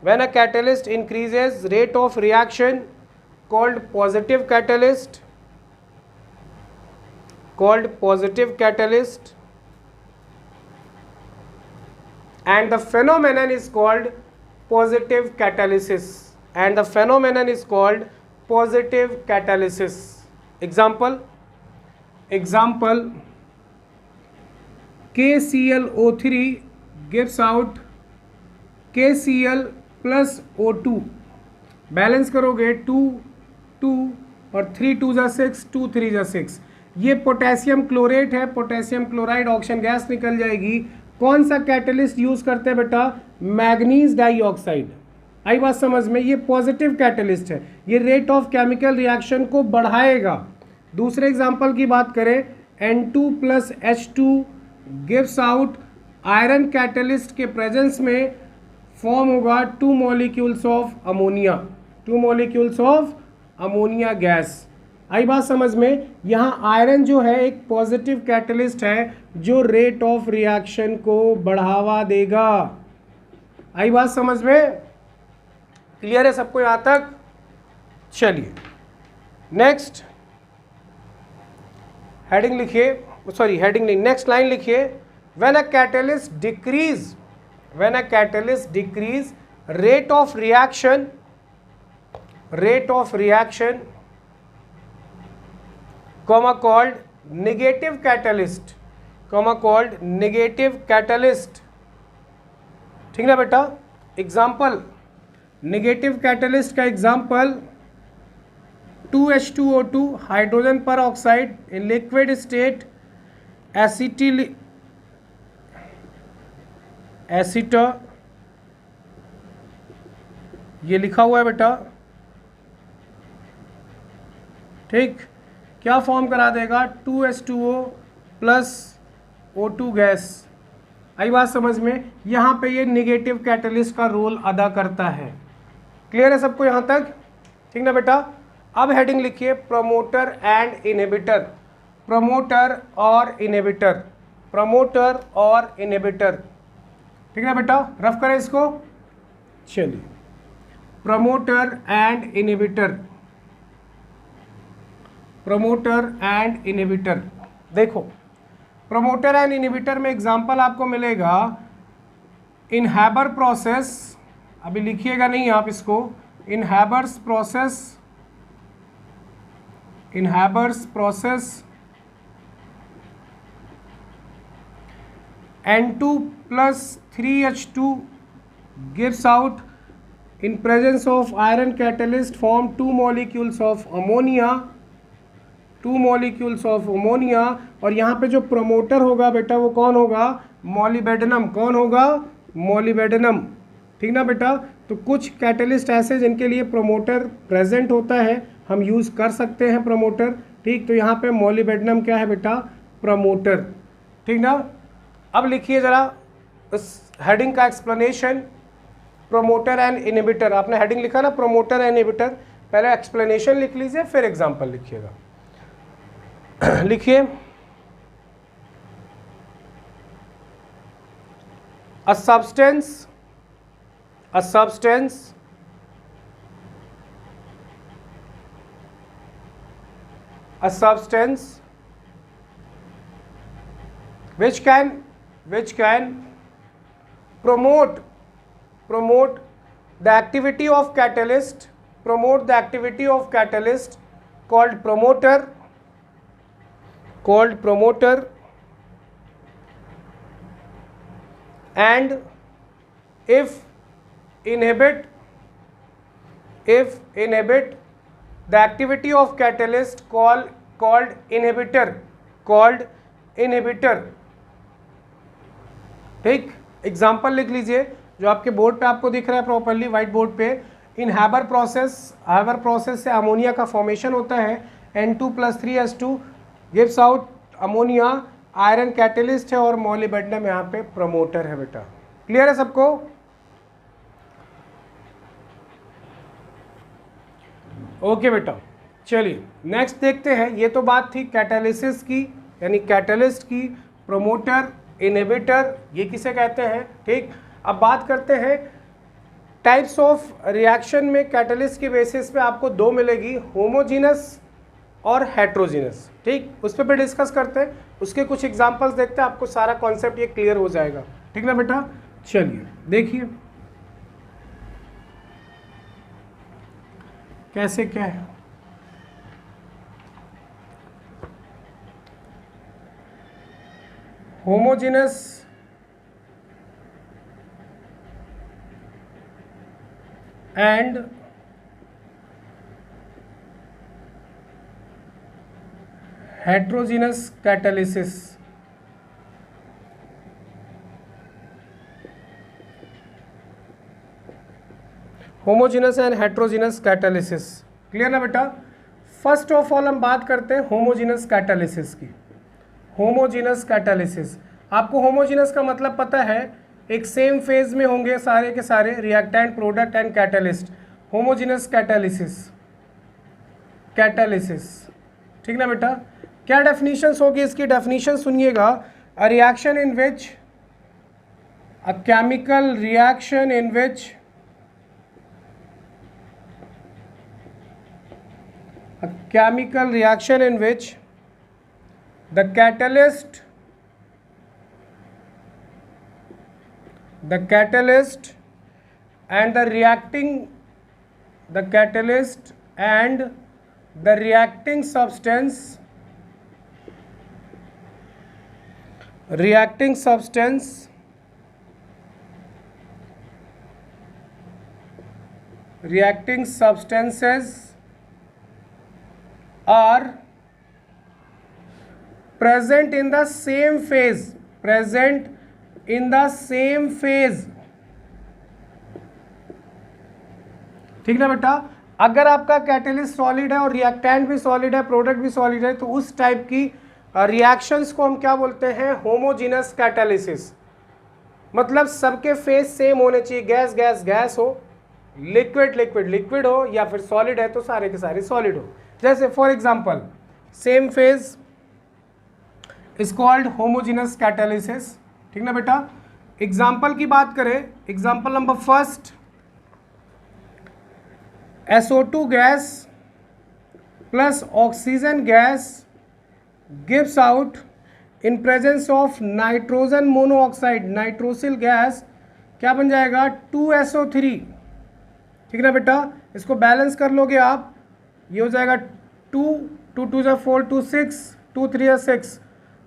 when a catalyst increases rate of reaction, called positive catalyst, and the phenomenon is called positive catalysis, example KClO3 gives out KCl plus O2, balance करोगे 2 2 और 3 2 जा 6, 2 3 जा 6, ये potassium chlorate है, potassium chloride oxygen gas निकल जाएगी। कौन सा कैटलिस्ट यूज करते हैं बेटा? Manganese dioxide. आई बात समझ में? ये पॉजिटिव कैटलिस्ट है, ये रेट ऑफ केमिकल रिएक्शन को बढ़ाएगा। दूसरे एग्जांपल की बात करें, N2 plus H2 gives out iron catalyst के प्रेजेंस में फॉर्म होगा 2 molecules ऑफ अमोनिया गैस। आई बात समझ में? यहाँ आयरन जो है एक पॉजिटिव कैटलिस्ट है जो रेट ऑफ रिएक्शन को बढ़ावा देगा। आई बात समझ में? क्लियर है सबको यहाँ तक? चलिए नेक्स्ट हेडिंग लिखिए, सॉरी हेडिंग नहीं, नेक्स्ट लाइन लिखिए। When a catalyst decrease rate of reaction called negative catalyst, ठीक ना बेटा? एग्जाम्पल, नेगेटिव कैटलिस्ट का एग्जाम्पल 2H2O2 हाइड्रोजन पर ऑक्साइड इन लिक्विड स्टेट एसिटर, ये लिखा हुआ है बेटा। ठीक, क्या फॉर्म करा देगा? 2H2O plus O2 gas. आई बात समझ में? यहाँ पे ये नेगेटिव कैटलिस्ट का रोल अदा करता है। क्लियर है सबको यहाँ तक? ठीक ना बेटा? अब हेडिंग लिखिए प्रमोटर एंड इनहिबिटर। प्रमोटर और इनहिबिटर, ठीक है बेटा? रफ करें इसको। चलिए, प्रमोटर एंड इनहिबिटर। देखो प्रमोटर एंड इनहिबिटर में एग्जांपल आपको मिलेगा इन हैबर प्रोसेस, अभी लिखिएगा नहीं आप इसको, in Haber's process N2 plus 3H2 gives out in presence of iron catalyst form 2 molecules of ammonia, और यहाँ पे जो प्रोमोटर होगा बेटा वो कौन होगा? मॉलिबेडनम। कौन होगा? मॉलिबेडनम। ठीक ना बेटा? तो कुछ कैटलिस्ट ऐसे जिनके लिए प्रोमोटर प्रेजेंट होता है, हम यूज़ कर सकते हैं प्रोमोटर। ठीक, तो यहाँ पे मॉलिबेडनम क्या है बेटा? प्रोमोटर। ठीक ना? अब लिखिए जरा इस हेडिंग का एक्सप्लेनेशन, प्रोमोटर एंड इनहिबिटर। आपने हेडिंग लिखा ना प्रमोटर एंड इनहिबिटर, पहले एक्सप्लेनेशन लिख लीजिए फिर एग्जांपल लिखिएगा। लिखिए, a substance which can promote the activity of catalyst called promoter, and if inhibit the activity of catalyst called inhibitor. ठीक, एग्जाम्पल लिख लीजिए जो आपके बोर्ड पे आपको दिख रहा है प्रॉपरली व्हाइट बोर्ड पे। इन हैबर प्रोसेस से अमोनिया का फॉर्मेशन होता है, N2+3H2 gives out ammonia, iron catalyst है और मॉलिब्डेनम यहाँ पे प्रमोटर है बेटा। क्लियर है सबको? ओके बेटा, चलिए नेक्स्ट देखते हैं। ये तो बात थी कैटालिसिस की, यानी कैटलिस्ट की, प्रोमोटर, इनहिबिटर, ये किसे कहते हैं। ठीक, अब बात करते हैं टाइप्स ऑफ रिएक्शन में कैटलिस्ट की बेसिस पे आपको दो मिलेगी, होमोजीनस और हेट्रोजीनस। ठीक, उस पर भी डिस्कस करते हैं, उसके कुछ एग्जांपल्स देखते हैं, आपको सारा कॉन्सेप्ट ये क्लियर हो जाएगा। ठीक ना बेटा, चलिए देखिए कैसे क्या है। Homogeneous and heterogeneous catalysis. Homogeneous and heterogeneous catalysis, clear ना बेटा। फर्स्ट ऑफ ऑल हम बात करते हैं होमोजीनस कैटालिसिस की। होमोजीनस कैटालिसिस, आपको होमोजीनस का मतलब पता है, एक सेम फेज में होंगे सारे के सारे reactant, product and catalyst. Homogeneous catalysis, ठीक ना बेटा। क्या डेफिनेशंस होगी इसकी? डेफिनेशन सुनिएगा, a reaction in which, a chemical reaction in which the catalyst and the reacting substance reacting substances are present in the same phase, ठीक ना बेटा। अगर आपका कैटलिस्ट सॉलिड है और रिएक्टेंट भी सॉलिड है, प्रोडक्ट भी सॉलिड है, तो उस टाइप की रिएक्शंस को हम क्या बोलते हैं? Homogeneous catalysis. मतलब सबके फेज सेम होने चाहिए, गैस हो, लिक्विड हो, या फिर सॉलिड है तो सारे के सारे सॉलिड हो। जैसे for example same phase is called homogeneous catalysis, ठीक ना बेटा। एग्जाम्पल की बात करें, example number first, SO2 gas plus oxygen gas gives out in presence of nitrogen monoxide, nitrosyl gas, क्या बन जाएगा? 2SO3, ठीक ना बेटा। इसको बैलेंस कर लोगे आप, ये हो जाएगा 2 2 जा 4 2 6 2 3 जा 6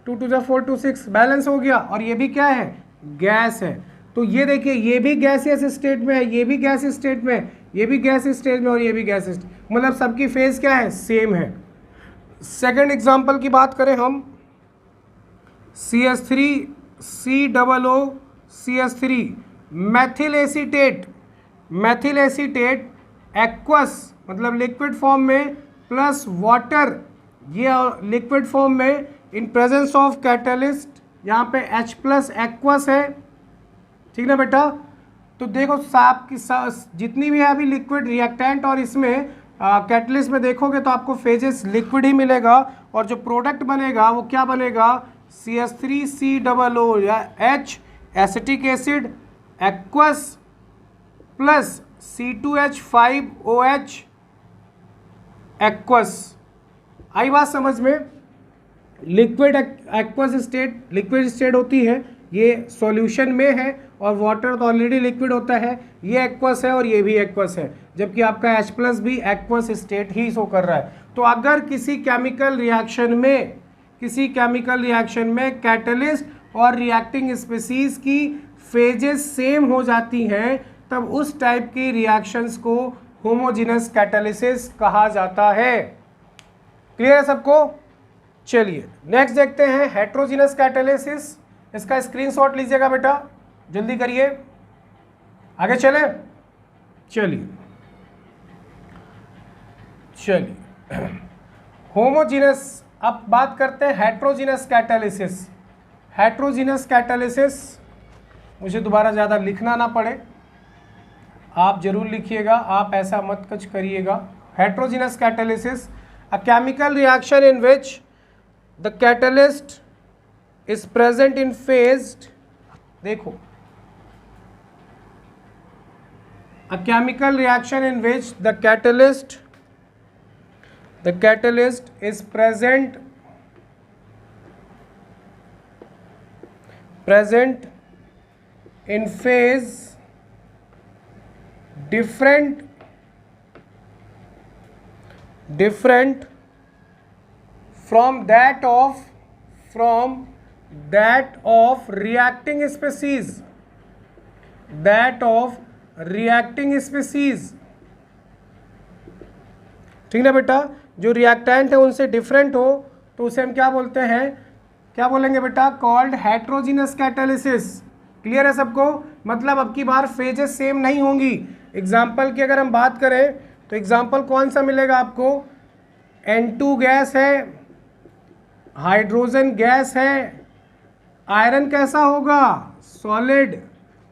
2 2 जा 4 2 6, बैलेंस हो गया। और ये भी क्या है? गैस है। तो ये देखिए, ये भी गैसियस स्टेट में है, ये भी गैस स्टेट में, ये भी गैस स्टेट में, और ये भी गैस स्टेट, मतलब सबकी फेज क्या है? सेम है। सेकंड एग्जांपल की बात करें हम, CH3 COO CH3 Maithil acetate aqueous, मतलब लिक्विड फॉर्म में, प्लस वाटर, ये लिक्विड फॉर्म में, इन प्रेजेंस ऑफ कैटलिस्ट, यहाँ पे H+ एक्वस है, ठीक ना बेटा। तो देखो साहब की जितनी भी है अभी लिक्विड रिएक्टेंट और इसमें, कैटलिस्ट में देखोगे तो आपको फेजेस लिक्विड ही मिलेगा और जो प्रोडक्ट बनेगा वो क्या बनेगा, CH3COO या H acetic acid aqueous plus C2H5OH aqueous. आई बात समझ में? Liquid aqueous state liquid state होती है, ये सॉल्यूशन में है और वाटर तो ऑलरेडी लिक्विड होता है, ये एक्वस है और ये भी एक्वस है, जबकि आपका H प्लस भी एक्वस स्टेट ही शो कर रहा है। तो अगर किसी केमिकल रिएक्शन में कैटलिस्ट और रिएक्टिंग स्पीसीज की फेजेस सेम हो जाती हैं तब उस टाइप की रिएक्शंस को होमोजेनस कैटालिसिस कहा जाता है। क्लियर है सबको? चलिए नेक्स्ट देखते हैं हेट्रोजीनस कैटालिसिस। इसका स्क्रीनशॉट लीजिएगा बेटा, जल्दी करिए, आगे चले। चलिए होमोजीनस, अब बात करते हैं हेट्रोजीनस कैटालिसिस। हेट्रोजीनस कैटालिसिस, मुझे दोबारा ज़्यादा लिखना ना पड़े, आप जरूर लिखिएगा, आप ऐसा मत कुछ करिएगा। Heterogeneous catalysis, a chemical reaction in which the catalyst is present in phased, देखो, a chemical reaction in which the catalyst is present in phase different from that of reacting species, ठीक ना बेटा, जो रिएक्टेंट है उनसे different हो तो उसे हम क्या बोलते हैं, क्या बोलेंगे बेटा, कॉल्ड हेट्रोजीनस कैटालिसिस। क्लियर है सबको? मतलब अब की बार फेजेस सेम नहीं होंगी। एग्जाम्पल की अगर हम बात करें तो एग्जाम्पल कौन सा मिलेगा आपको, N2 गैस है, हाइड्रोजन गैस है, आयरन कैसा होगा, सॉलिड,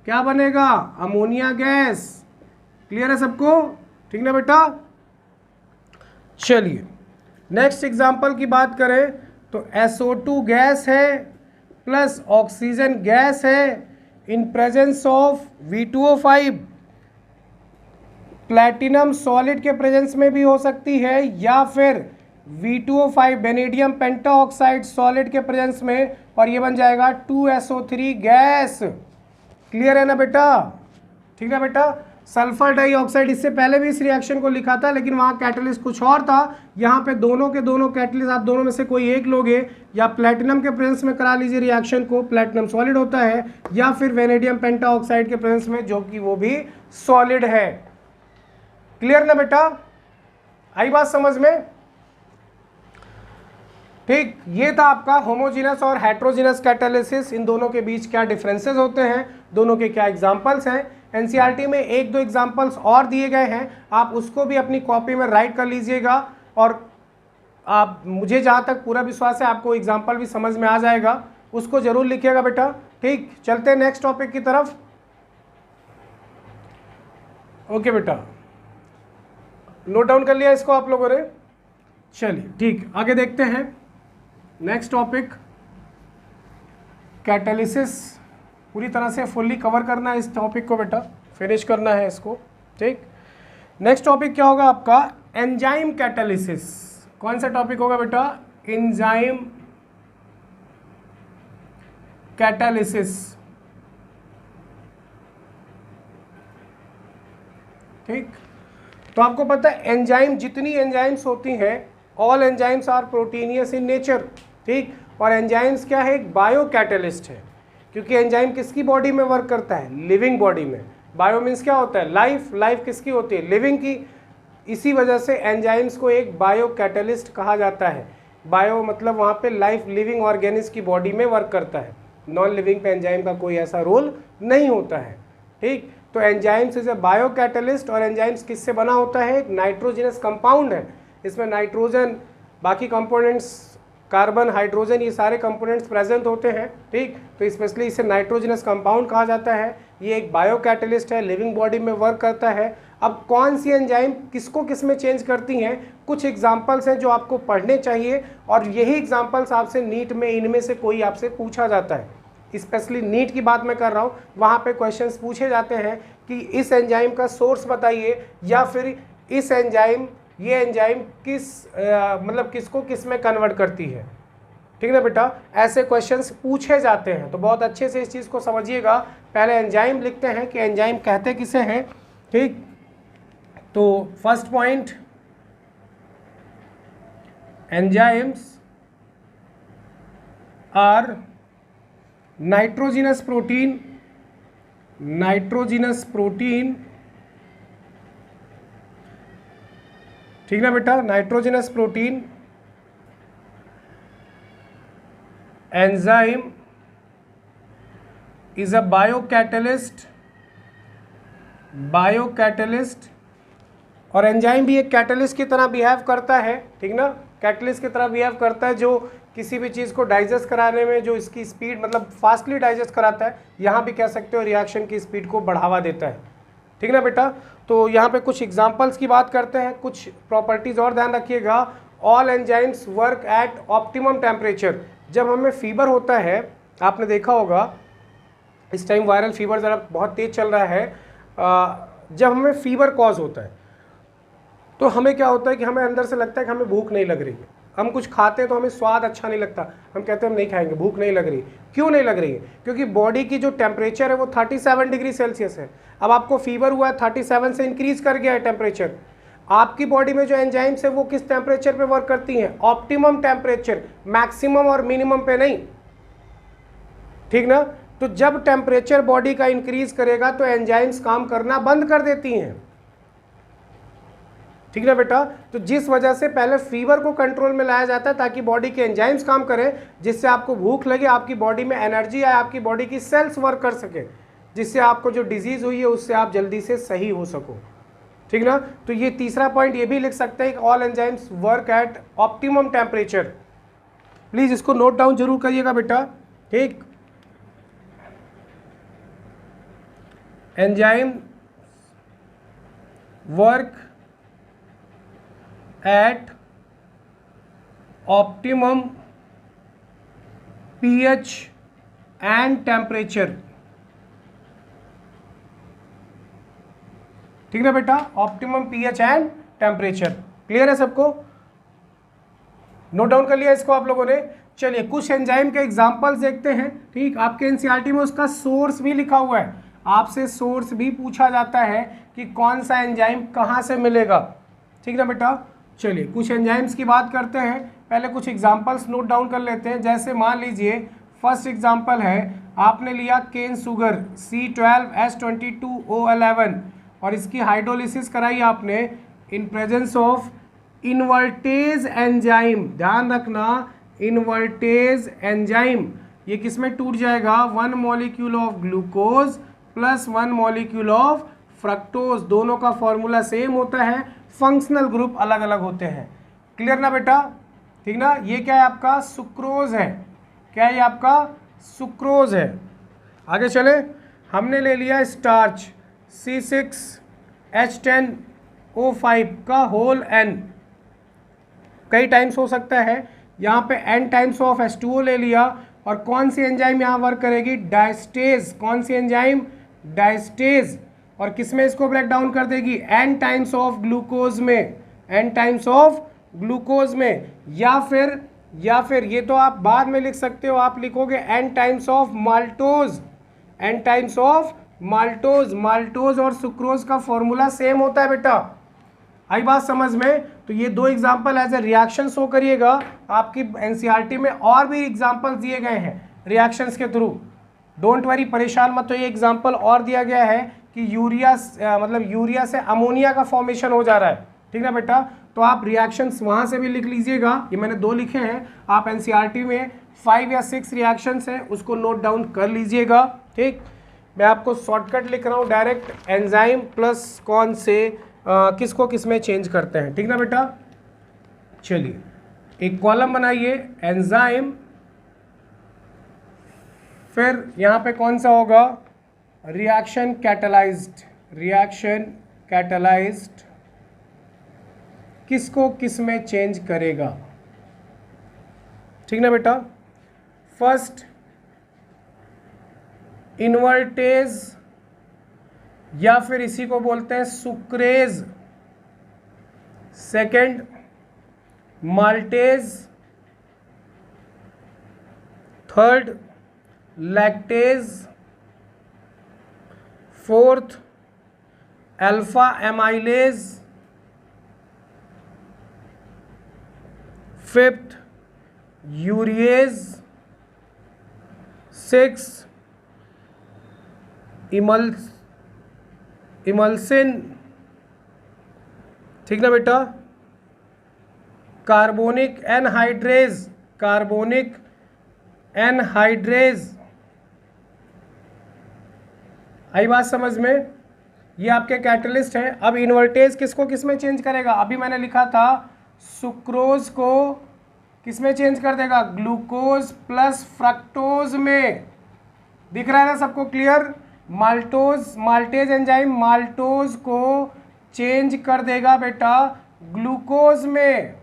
क्या बनेगा, अमोनिया गैस। क्लियर है सबको? ठीक ना बेटा? चलिए नेक्स्ट एग्जांपल की बात करें तो SO2 गैस है प्लस ऑक्सीजन गैस है in presence of V2O5। Platinum solid के प्रेजेंस में भी हो सकती है या फिर V2O5 वेनेडियम पेंटाऑक्साइड सॉलिड के प्रेजेंस में, और ये बन जाएगा 2SO3 गैस। क्लियर है ना बेटा? ठीक है बेटा। सल्फर डाइऑक्साइड, इससे पहले भी इस रिएक्शन को लिखा था लेकिन वहाँ कैटलिस्ट कुछ और था, यहाँ पे दोनों के दोनों कैटलिस्ट आप दोनों में से कोई एक लोगे, या प्लेटिनम के प्रेजेंस में करा लीजिए रिएक्शन को, प्लेटिनम सॉलिड होता है, या फिर वेनेडियम पेंटाऑक्साइड के प्रेजेंस में जो कि वो भी सॉलिड है। क्लियर ना बेटा? आई बात समझ में? ठीक, ये था आपका होमोजीनस और हेट्रोजीनस कैटालिसिस। इन दोनों के बीच क्या डिफरेंसेस होते हैं, दोनों के क्या एग्जांपल्स हैं। एनसीईआरटी में एक दो एग्जांपल्स और दिए गए हैं, आप उसको भी अपनी कॉपी में राइट कर लीजिएगा, और आप, मुझे जहाँ तक पूरा विश्वास है आपको एग्जांपल भी समझ में आ जाएगा, उसको जरूर लिखिएगा बेटा। ठीक, चलते हैं नेक्स्ट टॉपिक की तरफ। ओके बेटा, नोट डाउन कर लिया इसको आप लोगों ने? चलिए ठीक, आगे देखते हैं नेक्स्ट टॉपिक। कैटालिसिस पूरी तरह से फुल्ली कवर करना है इस टॉपिक को बेटा, फिनिश करना है इसको। ठीक, नेक्स्ट टॉपिक क्या होगा आपका, एंजाइम कैटालिसिस। कौन सा टॉपिक होगा बेटा, एंजाइम कैटालिसिस। ठीक, तो आपको पता है एंजाइम, जितनी एंजाइम्स होती हैं, all enzymes are proteinaceous in nature. ठीक, और एंजाइम्स क्या है, एक बायो कैटलिस्ट है, क्योंकि एंजाइम किसकी बॉडी में वर्क करता है, लिविंग बॉडी में। बायो मीन्स क्या होता है, लाइफ, लाइफ किसकी होती है, लिविंग की। इसी वजह से एंजाइम्स को एक बायो कैटलिस्ट कहा जाता है। बायो मतलब वहाँ पे लाइफ, लिविंग ऑर्गेनिज्म की बॉडी में वर्क करता है, नॉन लिविंग पे एंजाइम का कोई ऐसा रोल नहीं होता है। ठीक, तो enzymes is a bio catalyst. और एंजाइम्स किससे बना होता है, एक नाइट्रोजनस कंपाउंड है, इसमें नाइट्रोजन, बाकी कंपोनेंट्स कार्बन, हाइड्रोजन, ये सारे कंपोनेंट्स प्रेजेंट होते हैं। ठीक, तो स्पेशली इसे नाइट्रोजनस कंपाउंड कहा जाता है। ये एक बायो कैटलिस्ट है, लिविंग बॉडी में वर्क करता है। अब कौन सी एंजाइम किसको किस में चेंज करती हैं, कुछ एग्जांपल्स हैं जो आपको पढ़ने चाहिए, और यही एग्जांपल्स आपसे नीट में इनमें से कोई आपसे पूछा जाता है। स्पेशली नीट की बात मैं कर रहा हूँ, वहाँ पे क्वेश्चंस पूछे जाते हैं कि इस एंजाइम का सोर्स बताइए, या फिर इस एंजाइम, ये एंजाइम मतलब किसको किस में कन्वर्ट करती है। ठीक है बेटा, ऐसे क्वेश्चंस पूछे जाते हैं, तो बहुत अच्छे से इस चीज़ को समझिएगा। पहले एंजाइम लिखते हैं कि एंजाइम कहते किसे हैं। ठीक, तो first point, enzymes are nitrogenous protein, nitrogenous protein, ठीक ना बेटा, nitrogenous protein. Enzyme is a biocatalyst, biocatalyst, और एंजाइम भी एक कैटलिस्ट की तरह बिहेव करता है। ठीक ना, कैटलिस्ट की तरह बिहेव करता है, जो किसी भी चीज़ को डाइजेस्ट कराने में जो इसकी स्पीड मतलब फास्टली डाइजेस्ट कराता है, यहाँ भी कह सकते हो रिएक्शन की स्पीड को बढ़ावा देता है। ठीक ना बेटा, तो यहाँ पे कुछ एग्जांपल्स की बात करते हैं, कुछ प्रॉपर्टीज़ और ध्यान रखिएगा। All enzymes work at optimum temperature. जब हमें फीवर होता है, आपने देखा होगा इस टाइम वायरल फीवर ज़रा बहुत तेज़ चल रहा है, जब हमें फीवर कॉज होता है तो हमें क्या होता है कि हमें अंदर से लगता है कि हमें भूख नहीं लग रही है। हम कुछ खाते हैं तो हमें स्वाद अच्छा नहीं लगता, हम कहते हैं हम नहीं खाएंगे, भूख नहीं लग रही। क्यों नहीं लग रही है? क्योंकि बॉडी की जो टेम्परेचर है वो 37 डिग्री सेल्सियस है। अब आपको फीवर हुआ है, 37 से इंक्रीज कर गया है टेम्परेचर। आपकी बॉडी में जो एंजाइम्स है वो किस टेम्परेचर पे वर्क करती हैं? ऑप्टिमम टेम्परेचर, मैक्सिमम और मिनिमम पे नहीं। ठीक ना, तो जब टेम्परेचर बॉडी का इंक्रीज करेगा तो एंजाइम्स काम करना बंद कर देती हैं। ठीक ना बेटा, तो जिस वजह से पहले फीवर को कंट्रोल में लाया जाता है ताकि बॉडी के एंजाइम्स काम करें, जिससे आपको भूख लगे, आपकी बॉडी में एनर्जी आए, आपकी बॉडी की सेल्स वर्क कर सके, जिससे आपको जो डिजीज हुई है उससे आप जल्दी से सही हो सको। ठीक ना, तो ये तीसरा पॉइंट ये भी लिख सकते हैं कि all enzymes work at optimum temperature. Please इसको नोट डाउन जरूर करिएगा बेटा। ठीक, enzyme work at optimum pH and temperature. ठीक है बेटा, optimum pH and temperature. Clear है सबको? नोट डाउन कर लिया इसको आप लोगों ने? चलिए कुछ एंजाइम के एग्जांपल्स देखते हैं। ठीक, आपके एनसीईआरटी में उसका सोर्स भी लिखा हुआ है, आपसे सोर्स भी पूछा जाता है कि कौन सा एंजाइम कहाँ से मिलेगा। ठीक है बेटा, चलिए कुछ एंजाइम्स की बात करते हैं। पहले कुछ एग्जांपल्स नोट डाउन कर लेते हैं। जैसे मान लीजिए फर्स्ट एग्जांपल है, आपने लिया केन सुगर C12H22O11 और इसकी हाइड्रोलिसिस कराई आपने in presence of invertase enzyme. ध्यान रखना, इनवर्टेज एंजाइम ये किस में टूट जाएगा? 1 molecule of glucose plus 1 molecule of fructose, दोनों का फॉर्मूला सेम होता है, फंक्शनल ग्रुप अलग अलग होते हैं। क्लियर ना बेटा? ठीक ना, ये क्या है आपका? सुक्रोज है। क्या है ये आपका? सुक्रोज है। आगे चले, हमने ले लिया स्टार्च C6H10O5 का होल N, कई टाइम्स हो सकता है, यहाँ पे N टाइम्स ऑफ H2O ले लिया। और कौन सी एंजाइम यहाँ वर्क करेगी? डायस्टेज। कौन सी एंजाइम? डायस्टेज। और किस में इसको ब्रेक डाउन कर देगी? N टाइम्स ऑफ ग्लूकोज में, N टाइम्स ऑफ ग्लूकोज में। या फिर ये तो आप बाद में लिख सकते हो, आप लिखोगे N times of maltose, N times of maltose. Maltose और सुक्रोज का फॉर्मूला सेम होता है बेटा। आई बात समझ में? तो ये दो example as a reaction show करिएगा। आपकी एनसीईआरटी में और भी एग्जाम्पल दिए गए हैं रिएक्शंस के थ्रू, डोंट वरी, परेशान मत। तो ये एग्जाम्पल और दिया गया है कि यूरिया से अमोनिया का फॉर्मेशन हो जा रहा है। ठीक है बेटा, तो आप रिएक्शंस वहाँ से भी लिख लीजिएगा। ये मैंने 2 लिखे हैं, आप एनसीईआरटी में 5 या 6 रिएक्शंस हैं, उसको नोट डाउन कर लीजिएगा। ठीक, मैं आपको शॉर्टकट लिख रहा हूँ, डायरेक्ट एंजाइम प्लस कौन से किसको किस में चेंज करते हैं। ठीक ना बेटा? चलिए एक कॉलम बनाइए एंजाइम, फिर यहाँ पे कौन सा होगा, रिएक्शन कैटलाइज्ड, रिएक्शन कैटलाइज्ड किसको किस में चेंज करेगा, ठीक ना बेटा। फर्स्ट इन्वर्टेज या फिर इसी को बोलते हैं sucrase, second maltase, third lactase, fourth alpha amylase, fifth urease, six emulsion, ठीक ना बेटा, कार्बोनिक एनहाइड्रेज, कार्बोनिक एनहाइड्रेज। आई बात समझ में, ये आपके कैटलिस्ट है। अब इन्वर्टेज किसको किस में चेंज करेगा, अभी मैंने लिखा था सुक्रोज को किस में चेंज कर देगा, ग्लूकोज प्लस फ्रक्टोज में, दिख रहा है ना सबको क्लियर। माल्टेज एंजाइम माल्टोज को चेंज कर देगा बेटा ग्लूकोज में,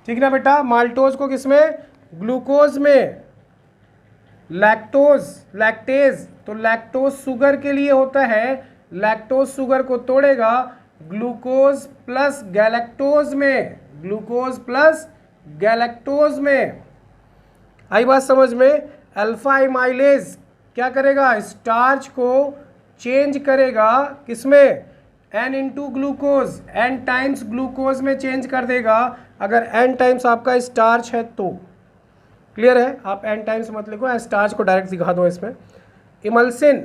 ठीक ना बेटा, माल्टोज को किस में, ग्लूकोज में। लैक्टेज तो लैक्टोज शुगर के लिए होता है, लैक्टोज शुगर को तोड़ेगा ग्लूकोज प्लस गैलेक्टोज में, ग्लूकोज प्लस गैलेक्टोज में। आई बात समझ में। अल्फा एमाइलेज क्या करेगा, स्टार्च को चेंज करेगा किसमें, n into glucose, n times glucose में चेंज कर देगा, अगर एन टाइम्स आपका स्टार्च है तो। क्लियर है, आप एन टाइम्स मत लिखो, स्टार्च को डायरेक्ट दिखा दो इसमें। इमल्सिन,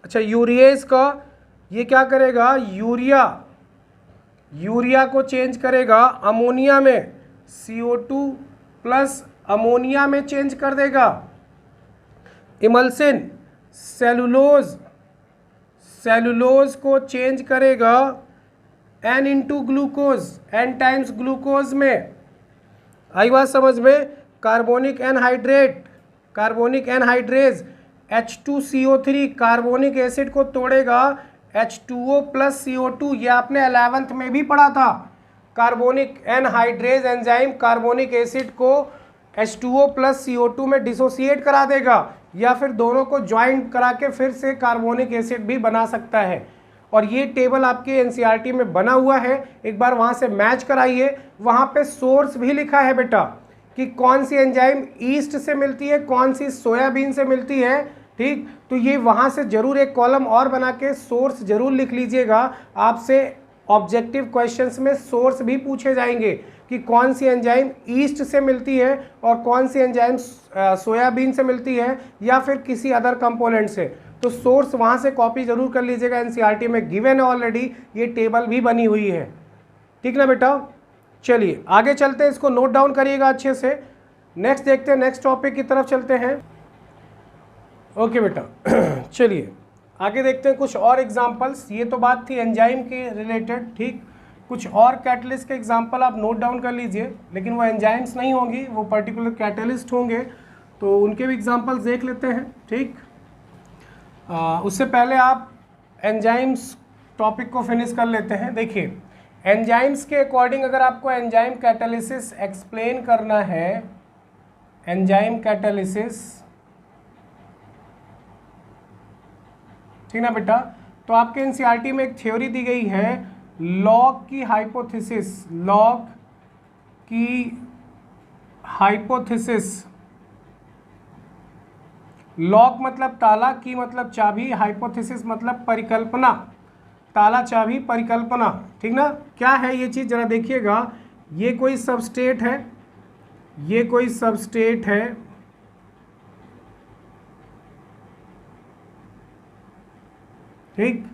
अच्छा यूरिएज का ये क्या करेगा, यूरिया को चेंज करेगा अमोनिया में, CO2 प्लस अमोनिया में चेंज कर देगा। इमल्सिन सेलुलोज को चेंज करेगा n into glucose, n times glucose में। आई बात समझ में। Carbonic anhydrase H2CO3 carbonic acid को तोड़ेगा H2O प्लस CO2, ये आपने 11th में भी पढ़ा था। Carbonic anhydrase enzyme carbonic acid को H2O प्लस CO2 में डिसोसिएट करा देगा, या फिर दोनों को ज्वाइंट करा के फिर से कार्बोनिक एसिड भी बना सकता है। और ये टेबल आपके NCERT में बना हुआ है, एक बार वहाँ से मैच कराइए, वहाँ पे सोर्स भी लिखा है बेटा कि कौन सी एंजाइम ईस्ट से मिलती है, कौन सी सोयाबीन से मिलती है, ठीक। तो ये वहाँ से जरूर एक कॉलम और बना के सोर्स जरूर लिख लीजिएगा, आपसे ऑब्जेक्टिव क्वेश्चंस में सोर्स भी पूछे जाएंगे कि कौन सी एंजाइम ईस्ट से मिलती है और कौन सी एंजाइम सोयाबीन से मिलती है या फिर किसी अदर कंपोनेंट से। तो सोर्स वहाँ से कॉपी जरूर कर लीजिएगा, NCERT में गिवन है ऑलरेडी, ये टेबल भी बनी हुई है, ठीक ना बेटा। चलिए आगे चलते हैं, इसको नोट डाउन करिएगा अच्छे से। नेक्स्ट देखते हैं, नेक्स्ट टॉपिक की तरफ चलते हैं। ओके बेटा चलिए आगे देखते हैं कुछ और एग्जांपल्स। ये तो बात थी एंजाइम के रिलेटेड, ठीक। कुछ और कैटलिस्ट के एग्जांपल आप नोट डाउन कर लीजिए, लेकिन वो एंजाइम्स नहीं होंगी, वो पर्टिकुलर कैटलिस्ट होंगे, तो उनके भी एग्जांपल्स देख लेते हैं, ठीक। उससे पहले आप एंजाइम्स टॉपिक को फिनिश कर लेते हैं। देखिए एंजाइम्स के अकॉर्डिंग अगर आपको एंजाइम कैटालिसिस एक्सप्लेन करना है, एंजाइम कैटालिसिस, ठीक ना बेटा, तो आपके NCERT में एक थ्योरी दी गई है लॉग की हाइपोथेसिस, लॉग की हाइपोथेसिस। लॉग मतलब ताला, की मतलब चाबी, हाइपोथेसिस मतलब परिकल्पना, ताला चाबी परिकल्पना, ठीक ना। क्या है ये चीज़ जरा देखिएगा, ये कोई सबस्टेट है, ये कोई सबस्टेट है, ठीक।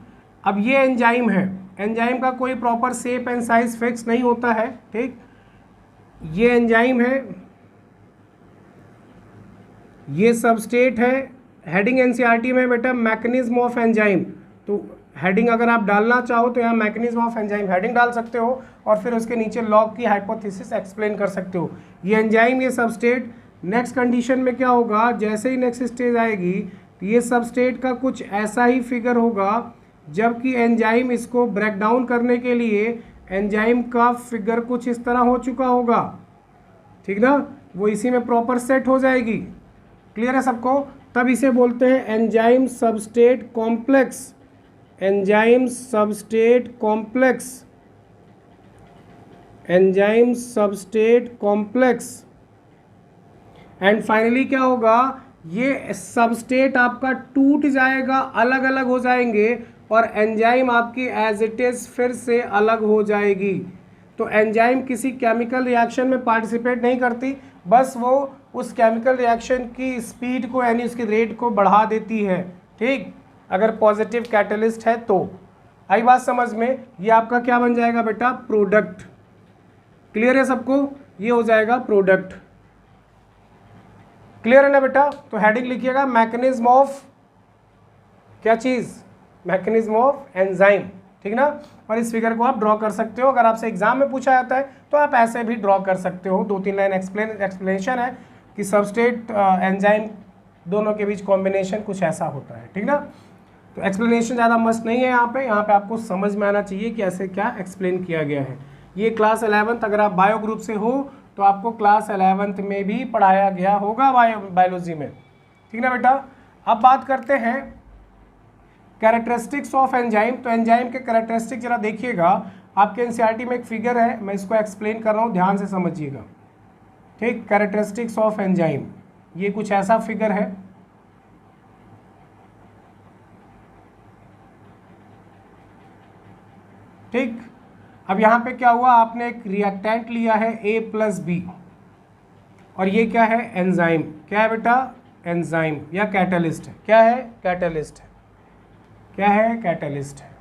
अब ये एंजाइम है, एंजाइम का कोई proper shape and size fix नहीं होता है, ठीक। ये एंजाइम है, ये सबस्टेट है। हेडिंग NCERT में बेटा मैकेनिज्म ऑफ एंजाइम, तो हेडिंग अगर आप डालना चाहो तो यहाँ मैकेनिज्म ऑफ एंजाइम हेडिंग डाल सकते हो और फिर उसके नीचे लॉग की हाइपोथेसिस एक्सप्लेन कर सकते हो। ये एंजाइम, ये सबस्टेट, नेक्स्ट कंडीशन में क्या होगा, जैसे ही नेक्स्ट स्टेज आएगी तो ये सबस्टेट का कुछ ऐसा ही फिगर होगा, जबकि एंजाइम इसको ब्रेक डाउन करने के लिए एंजाइम का फिगर कुछ इस तरह हो चुका होगा, ठीक ना, वो इसी में प्रॉपर सेट हो जाएगी। क्लियर है सबको? तब इसे बोलते हैं enzyme substrate complex, enzyme substrate complex, enzyme substrate complex. And finally क्या होगा, ये सबस्टेट आपका टूट जाएगा, अलग अलग हो जाएंगे और एंजाइम आपकी एज इट इज फिर से अलग हो जाएगी। तो एंजाइम किसी केमिकल रिएक्शन में पार्टिसिपेट नहीं करती, बस वो उस केमिकल रिएक्शन की स्पीड को यानी उसकी रेट को बढ़ा देती है, ठीक, अगर पॉजिटिव कैटलिस्ट है तो। आई बात समझ में? ये आपका क्या बन जाएगा बेटा, प्रोडक्ट। क्लियर है सबको? ये हो जाएगा प्रोडक्ट। क्लियर है ना बेटा? तो हेडिंग लिखिएगा मैकेनिज्म ऑफ क्या चीज़, मैकेनिज्म ऑफ एंजाइम, ठीक ना। और इस फिगर को आप ड्रॉ कर सकते हो, अगर आपसे एग्जाम में पूछा जाता है तो आप ऐसे भी ड्रॉ कर सकते हो। 2-3 लाइन एक्सप्लेनेशन है कि सबस्टेट एंजाइम दोनों के बीच कॉम्बिनेशन कुछ ऐसा होता है, ठीक ना। तो एक्सप्लेनेशन ज़्यादा मस्त नहीं है यहाँ पे आपको समझ में आना चाहिए कि ऐसे क्या एक्सप्लेन किया गया है। ये क्लास 11th अगर आप बायो ग्रुप से हो तो आपको क्लास 11th में भी पढ़ाया गया होगा बायोलॉजी में, ठीक ना बेटा। अब बात करते हैं कैरेक्टरिस्टिक्स ऑफ एंजाइम। तो एंजाइम के कैरेक्टरिस्टिक जरा देखिएगा, आपके एनसीईआरटी में एक फिगर है, मैं इसको एक्सप्लेन कर रहा हूँ, ध्यान से समझिएगा, ठीक। कैरेक्टरिस्टिक्स ऑफ एंजाइम, ये कुछ ऐसा फिगर है, ठीक। अब यहाँ पे क्या हुआ, आपने एक रिएक्टेंट लिया है A+B और ये क्या है, एंजाइम। क्या है बेटा, एंजाइम या कैटलिस्ट है। क्या है, कैटलिस्ट है। क्या है, कैटलिस्ट है।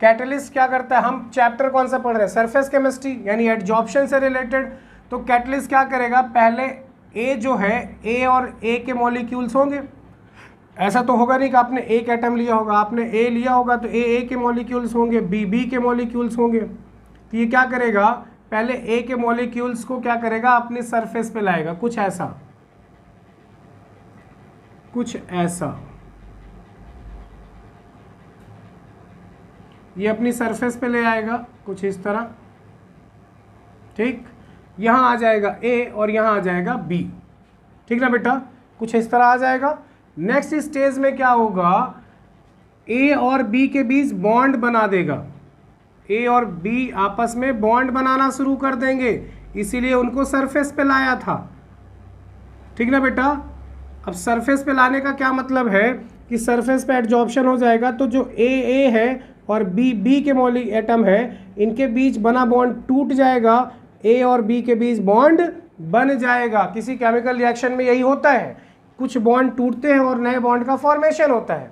कैटलिस्ट क्या करता है, हम चैप्टर कौन सा पढ़ रहे हैं, सरफेस केमिस्ट्री यानी एडजॉर्प्शन से रिलेटेड। तो कैटलिस्ट क्या करेगा, पहले ए जो है, ए और ए के मॉलिक्यूल्स होंगे। ऐसा तो होगा नहीं कि आपने एक एटम लिया होगा, आपने ए लिया होगा तो ए के मॉलिक्यूल्स होंगे, बी के मॉलिक्यूल्स होंगे। तो ये क्या करेगा, पहले ए के मॉलिक्यूल्स को क्या करेगा, अपने सरफेस पे लाएगा, कुछ ऐसा, कुछ ऐसा। ये अपनी सरफेस पे ले आएगा कुछ इस तरह, ठीक। यहाँ आ जाएगा ए और यहाँ आ जाएगा बी, ठीक ना बेटा, कुछ इस तरह आ जाएगा। नेक्स्ट स्टेज में क्या होगा, ए और बी के बीच बॉन्ड बना देगा। ए और बी आपस में बॉन्ड बनाना शुरू कर देंगे, इसीलिए उनको सरफेस पे लाया था, ठीक ना बेटा। अब सरफेस पे लाने का क्या मतलब है कि सरफेस पे एडजॉर्प्शन हो जाएगा, तो जो ए है और बी के मॉलिक एटम है, इनके बीच बना बॉन्ड टूट जाएगा, ए और बी के बीच बॉन्ड बन जाएगा। किसी केमिकल रिएक्शन में यही होता है, कुछ बॉन्ड टूटते हैं और नए बॉन्ड का फॉर्मेशन होता है,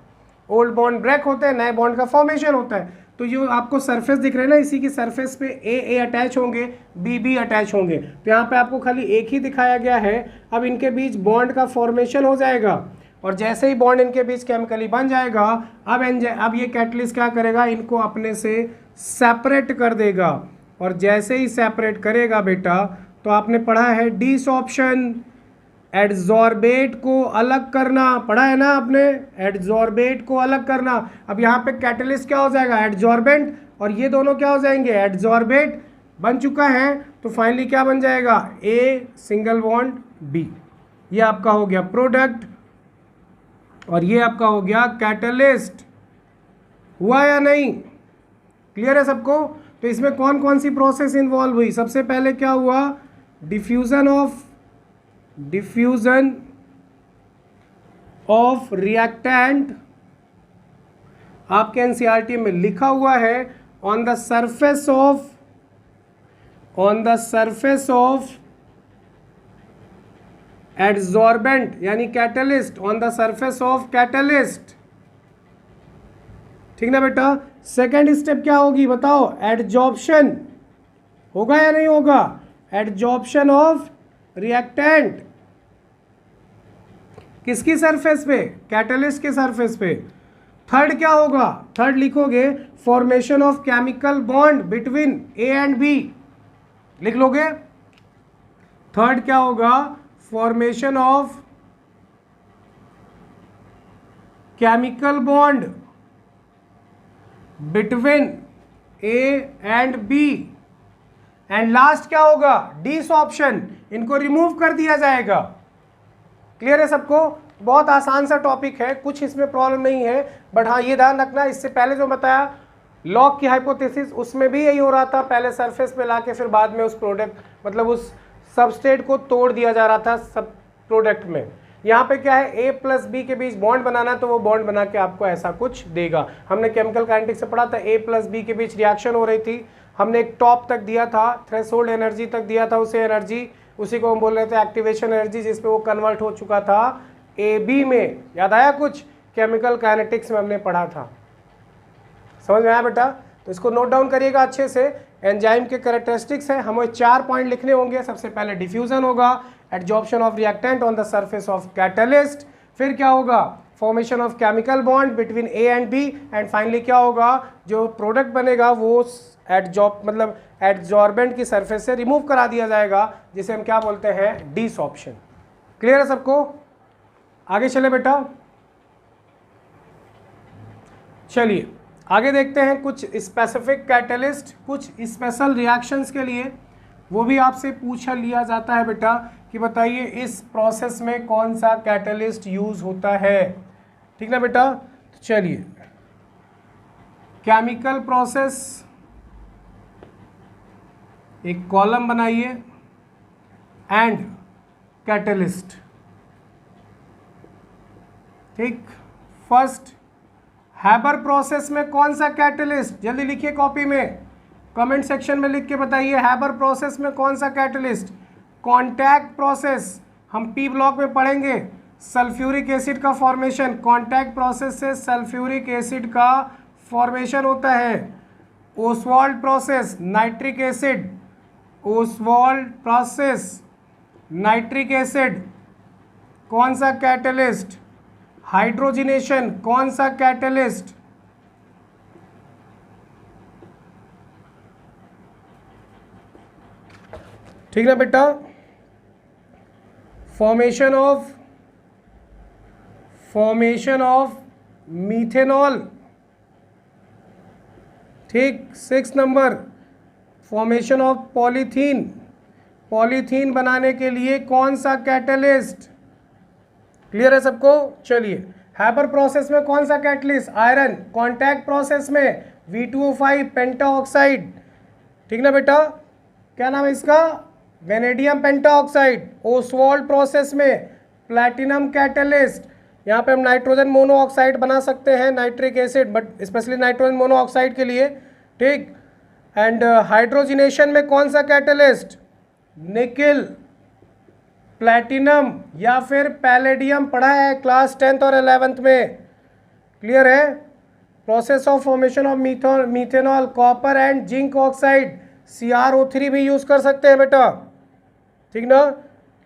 ओल्ड बॉन्ड ब्रेक होते हैं, नए बॉन्ड का फॉर्मेशन होता है। तो जो आपको सरफेस दिख रहा है ना, इसी की सरफेस पे ए अटैच होंगे, बी अटैच होंगे। तो यहाँ पे आपको खाली एक ही दिखाया गया है। अब इनके बीच बॉन्ड का फॉर्मेशन हो जाएगा और जैसे ही बॉन्ड इनके बीच केमिकली बन जाएगा, अब ये कैटलिस्ट क्या करेगा, इनको अपने से सेपरेट कर देगा। और जैसे ही सेपरेट करेगा बेटा, तो आपने पढ़ा है डिसॉर्प्शन, एडजॉर्बेट को अलग करना, पढ़ा है ना आपने, एडजॉर्बेट को अलग करना। अब यहाँ पे कैटलिस्ट क्या हो जाएगा, एडजॉर्बेंट, और ये दोनों क्या हो जाएंगे, एडजॉर्बेट बन चुका है। तो फाइनली क्या बन जाएगा, ए सिंगल बॉन्ड बी, ये आपका हो गया प्रोडक्ट और ये आपका हो गया कैटलिस्ट। हुआ या नहीं, क्लियर है सबको। तो इसमें कौन कौन सी प्रोसेस इन्वॉल्व हुई, सबसे पहले क्या हुआ, डिफ्यूजन ऑफ रिएक्टेंट, आपके एनसीईआरटी में लिखा हुआ है on the surface of adsorbent यानी catalyst, on the surface of catalyst, ठीक ना बेटा। सेकेंड स्टेप क्या होगी बताओ, एडजॉर्प्शन होगा या नहीं होगा, एडजॉर्प्शन ऑफ रिएक्टेंट। किसकी सरफेस पे? कैटलिस्ट के सरफेस पे। थर्ड क्या होगा? थर्ड लिखोगे formation of chemical bond between A and B, लिख लोगे। थर्ड क्या होगा? Formation of chemical bond between A and B. And last क्या होगा? डी ऑप्शन, इनको रिमूव कर दिया जाएगा। क्लियर है सबको? बहुत आसान सा टॉपिक है, कुछ इसमें प्रॉब्लम नहीं है। बट हाँ ये ध्यान रखना, इससे पहले जो बताया लॉक की हाइपोथेसिस, उसमें भी यही हो रहा था, पहले सरफेस पे लाके फिर बाद में उस प्रोडक्ट मतलब उस सबस्ट्रेट को तोड़ दिया जा रहा था सब प्रोडक्ट में। यहाँ पे क्या है, ए प्लस बी के बीच बॉन्ड बनाना, तो वो बॉन्ड बना के आपको ऐसा कुछ देगा। हमने केमिकल काइनेटिक्स से पढ़ा था, ए प्लस बी के बीच रिएक्शन हो रही थी, हमने एक टॉप तक दिया था, थ्रेशोल्ड एनर्जी तक दिया था उसे एनर्जी, उसी को हम बोल रहे थे एक्टिवेशन एनर्जी, जिसपे वो कन्वर्ट हो चुका था ए बी में। याद आया कुछ? केमिकल काइनेटिक्स में हमने पढ़ा था। समझ में आया बेटा? तो इसको नोट डाउन करिएगा अच्छे से। एंजाइम के कैरेक्टरिस्टिक्स है, हमें 4 पॉइंट लिखने होंगे। सबसे पहले डिफ्यूजन होगा, adsorption of reactant on the surface of catalyst, फिर क्या होगा? Formation of chemical bond between A and B, and finally क्या होगा? जो प्रोडक्ट बनेगा वो एडजॉर्बेंट की सरफेस से रिमूव करा दिया जाएगा, जिसे हम क्या बोलते हैं? डिसॉर्प्शन। क्लियर है सबको? आगे चले बेटा, चलिए आगे देखते हैं कुछ स्पेसिफिक कैटलिस्ट, कुछ स्पेशल रिएक्शंस के लिए। वो भी आपसे पूछा लिया जाता है बेटा कि बताइए इस प्रोसेस में कौन सा कैटलिस्ट यूज होता है। ठीक ना बेटा? तो चलिए, केमिकल प्रोसेस, एक कॉलम बनाइए, एंड कैटलिस्ट। ठीक, फर्स्ट हैबर प्रोसेस में कौन सा कैटलिस्ट? जल्दी लिखिए कॉपी में, कमेंट सेक्शन में लिख के बताइए हैबर प्रोसेस में कौन सा कैटलिस्ट। कॉन्टैक्ट प्रोसेस हम पी ब्लॉक में पढ़ेंगे, सल्फ्यूरिक एसिड का फॉर्मेशन, कॉन्टैक्ट प्रोसेस से सल्फ्यूरिक एसिड का फॉर्मेशन होता है। Oswald process, nitric acid, Oswald process, nitric acid, कौन सा कैटलिस्ट? हाइड्रोजिनेशन, कौन सा कैटलिस्ट? ठीक ना बेटा? Formation of methanol. ठीक, 6 number formation of polythene, polythene बनाने के लिए कौन सा कैटलिस्ट? क्लियर है सबको? चलिए, हैबर प्रोसेस में कौन सा कैटलिस्ट? आयरन। कॉन्टैक्ट प्रोसेस में V2O5 पेंटाऑक्साइड। ठीक ना बेटा? क्या नाम है इसका? Vanadium pentoxide. ओसवाल्ड प्रोसेस में प्लैटिनम कैटलिस्ट, यहाँ पे हम नाइट्रोजन मोनोऑक्साइड बना सकते हैं, nitric acid, but specially nitrogen monoxide के लिए। ठीक, एंड हाइड्रोजिनेशन में कौन सा कैटलिस्ट? निकिल, प्लैटिनम या फिर पैलेडियम पढ़ा है क्लास 10th और 11th में। क्लियर है? Process of formation of methanol, copper and zinc oxide, CrO3 भी यूज कर सकते हैं बेटा। ठीक ना?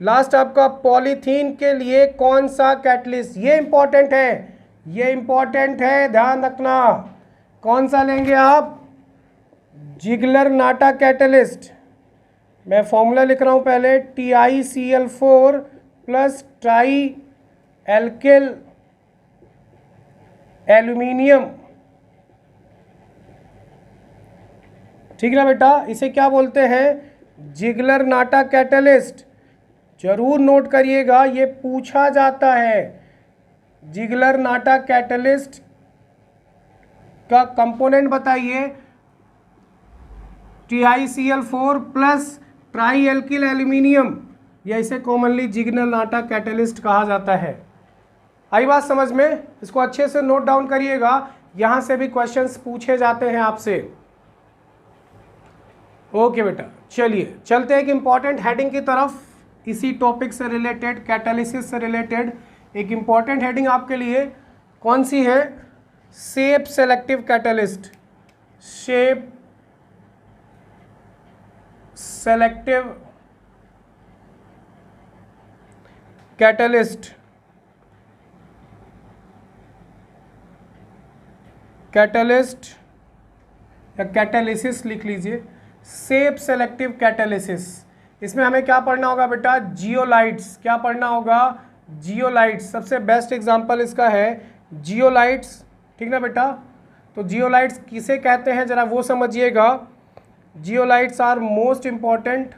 लास्ट आपका पॉलीथीन के लिए कौन सा कैटलिस्ट? ये इंपॉर्टेंट है, ये इंपॉर्टेंट है, ध्यान रखना। कौन सा लेंगे आप? जिगलर नाटा कैटलिस्ट। मैं फॉर्मूला लिख रहा हूं पहले, TiCl4 plus try alkyl aluminium. ठीक ना बेटा? इसे क्या बोलते हैं? जिगलर नाटा कैटलिस्ट। जरूर नोट करिएगा, ये पूछा जाता है। जिगलर नाटा कैटलिस्ट का कंपोनेंट बताइए। TiCl4 plus try alkyl aluminium, या इसे कॉमनली जिगलर नाटा कैटलिस्ट कहा जाता है। आई बात समझ में? इसको अच्छे से नोट डाउन करिएगा, यहां से भी क्वेश्चंस पूछे जाते हैं आपसे। ओके बेटा, चलिए चलते हैं एक इंपॉर्टेंट हेडिंग की तरफ, इसी टॉपिक से रिलेटेड, कैटालिसिस से रिलेटेड। एक इंपॉर्टेंट हेडिंग आपके लिए कौन सी है? Shape selective catalyst. Shape selective catalyst. Catalyst या कैटालिसिस लिख लीजिए, सेफ सेलेक्टिव कैटालिसिस। इसमें हमें क्या पढ़ना होगा बेटा, जियोलाइट्स। क्या पढ़ना होगा, जियोलाइट्स। सबसे बेस्ट एग्जांपल इसका है जियोलाइट्स, ठीक ना बेटा। तो जियोलाइट्स किसे कहते हैं जरा वो समझिएगा। Zeolites are most important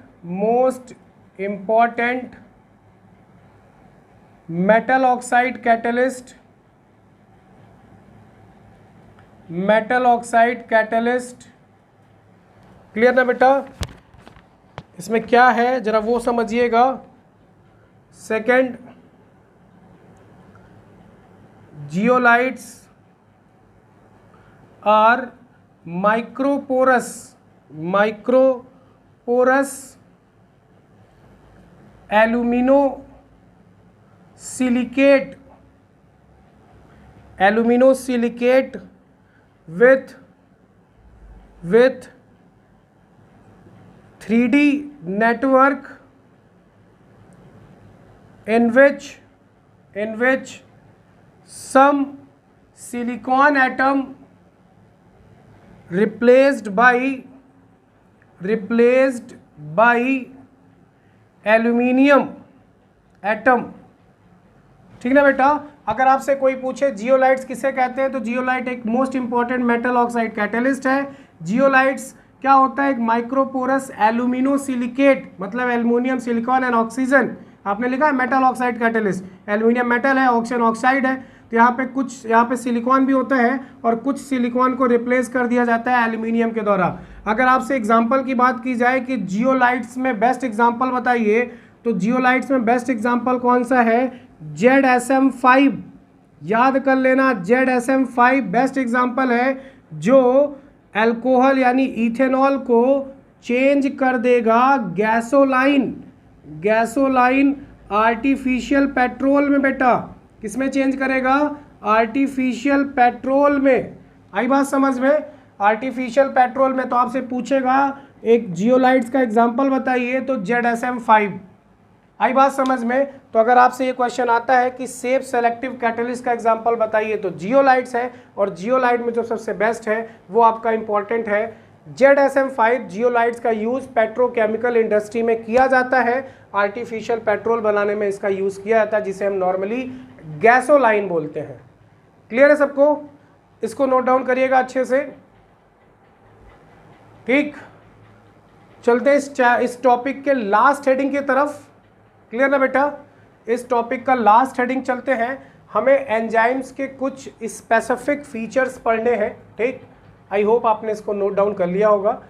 metal oxide catalyst, metal oxide catalyst. Clear ना बेटा। इसमें क्या है जरा वो समझिएगा। Second, zeolites are microporous alumino silicate with 3D network in which some silicon atom replaced by aluminium atom। ठीक ना बेटा। अगर आपसे कोई पूछे जियोलाइट्स किसे कहते हैं, तो जियोलाइट एक most important metal oxide catalyst है। जियोलाइट्स क्या होता है, एक माइक्रोपोरस एल्यूमिनो सिलिकेट, मतलब एल्यूमिनियम सिलिकॉन एंड ऑक्सीजन। आपने लिखा है metal oxide catalyst, aluminium metal है, ऑक्सीजन ऑक्साइड है। तो यहाँ पे सिलिकॉन भी होता है और कुछ सिलिकॉन को रिप्लेस कर दिया जाता है एल्यूमिनियम के द्वारा। अगर आपसे एग्जाम्पल की बात की जाए कि जियोलाइट्स में बेस्ट एग्जाम्पल बताइए, तो जियोलाइट्स में बेस्ट एग्जाम्पल कौन सा है, ZSM5। याद कर लेना, ZSM5 बेस्ट एग्जाम्पल है जो अल्कोहल यानी इथेनॉल को चेंज कर देगा गैसोलाइन आर्टिफिशियल पेट्रोल में। बेटा किसमें चेंज करेगा, आर्टिफिशियल पेट्रोल में। आई बात समझ में, आर्टिफिशियल पेट्रोल में। तो आपसे पूछेगा एक जियोलाइट्स का एग्जाम्पल बताइए, तो ZSM5। आई बात समझ में। तो अगर आपसे ये क्वेश्चन आता है कि सेफ सेलेक्टिव कैटलिस्ट का एग्जांपल बताइए, तो जियोलाइट्स है, और जियोलाइट में जो सबसे बेस्ट है वो आपका इंपॉर्टेंट है ZSM5। जियोलाइट्स का यूज़ पेट्रोकेमिकल इंडस्ट्री में किया जाता है, आर्टिफिशियल पेट्रोल बनाने में इसका यूज़ किया जाता है, जिसे हम नॉर्मली गैसोलाइन बोलते हैं। क्लियर है सबको, इसको नोट डाउन करिएगा अच्छे से। ठीक, चलते हैं इस टॉपिक के लास्ट हेडिंग की तरफ। क्लियर ना बेटा, इस टॉपिक का लास्ट हेडिंग चलते हैं। हमें एंजाइम्स के कुछ स्पेसिफिक फीचर्स पढ़ने हैं। ठीक, आई होप आपने इसको नोट डाउन कर लिया होगा,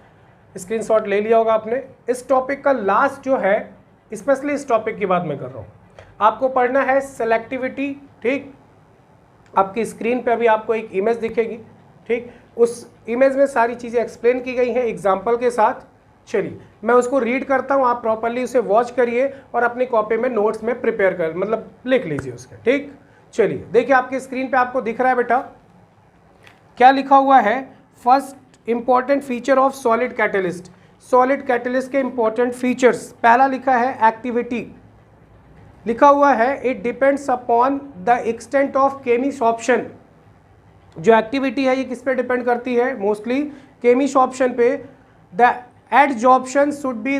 स्क्रीनशॉट ले लिया होगा आपने। इस टॉपिक का लास्ट जो है, स्पेशली इस टॉपिक की बात मैं कर रहा हूँ, आपको पढ़ना है सेलेक्टिविटी। ठीक, आपकी स्क्रीन पे अभी आपको एक इमेज दिखेगी। ठीक, उस इमेज में सारी चीज़ें एक्सप्लेन की गई हैं एग्जाम्पल के साथ। चलिए मैं उसको रीड करता हूँ, आप प्रॉपरली उसे वॉच करिए और अपनी कॉपी में नोट्स में प्रिपेयर कर, मतलब लिख लीजिए उसके। ठीक, चलिए देखिए आपकी स्क्रीन पे आपको दिख रहा है बेटा क्या लिखा हुआ है। First important feature of solid catalyst. Solid catalyst के इंपॉर्टेंट फीचर्स, पहला लिखा है एक्टिविटी। लिखा हुआ है it depends upon the extent of chemisorption. जो एक्टिविटी है ये किस पे डिपेंड करती है, मोस्टली केमिसॉर्प्शन पे। The adsorption should be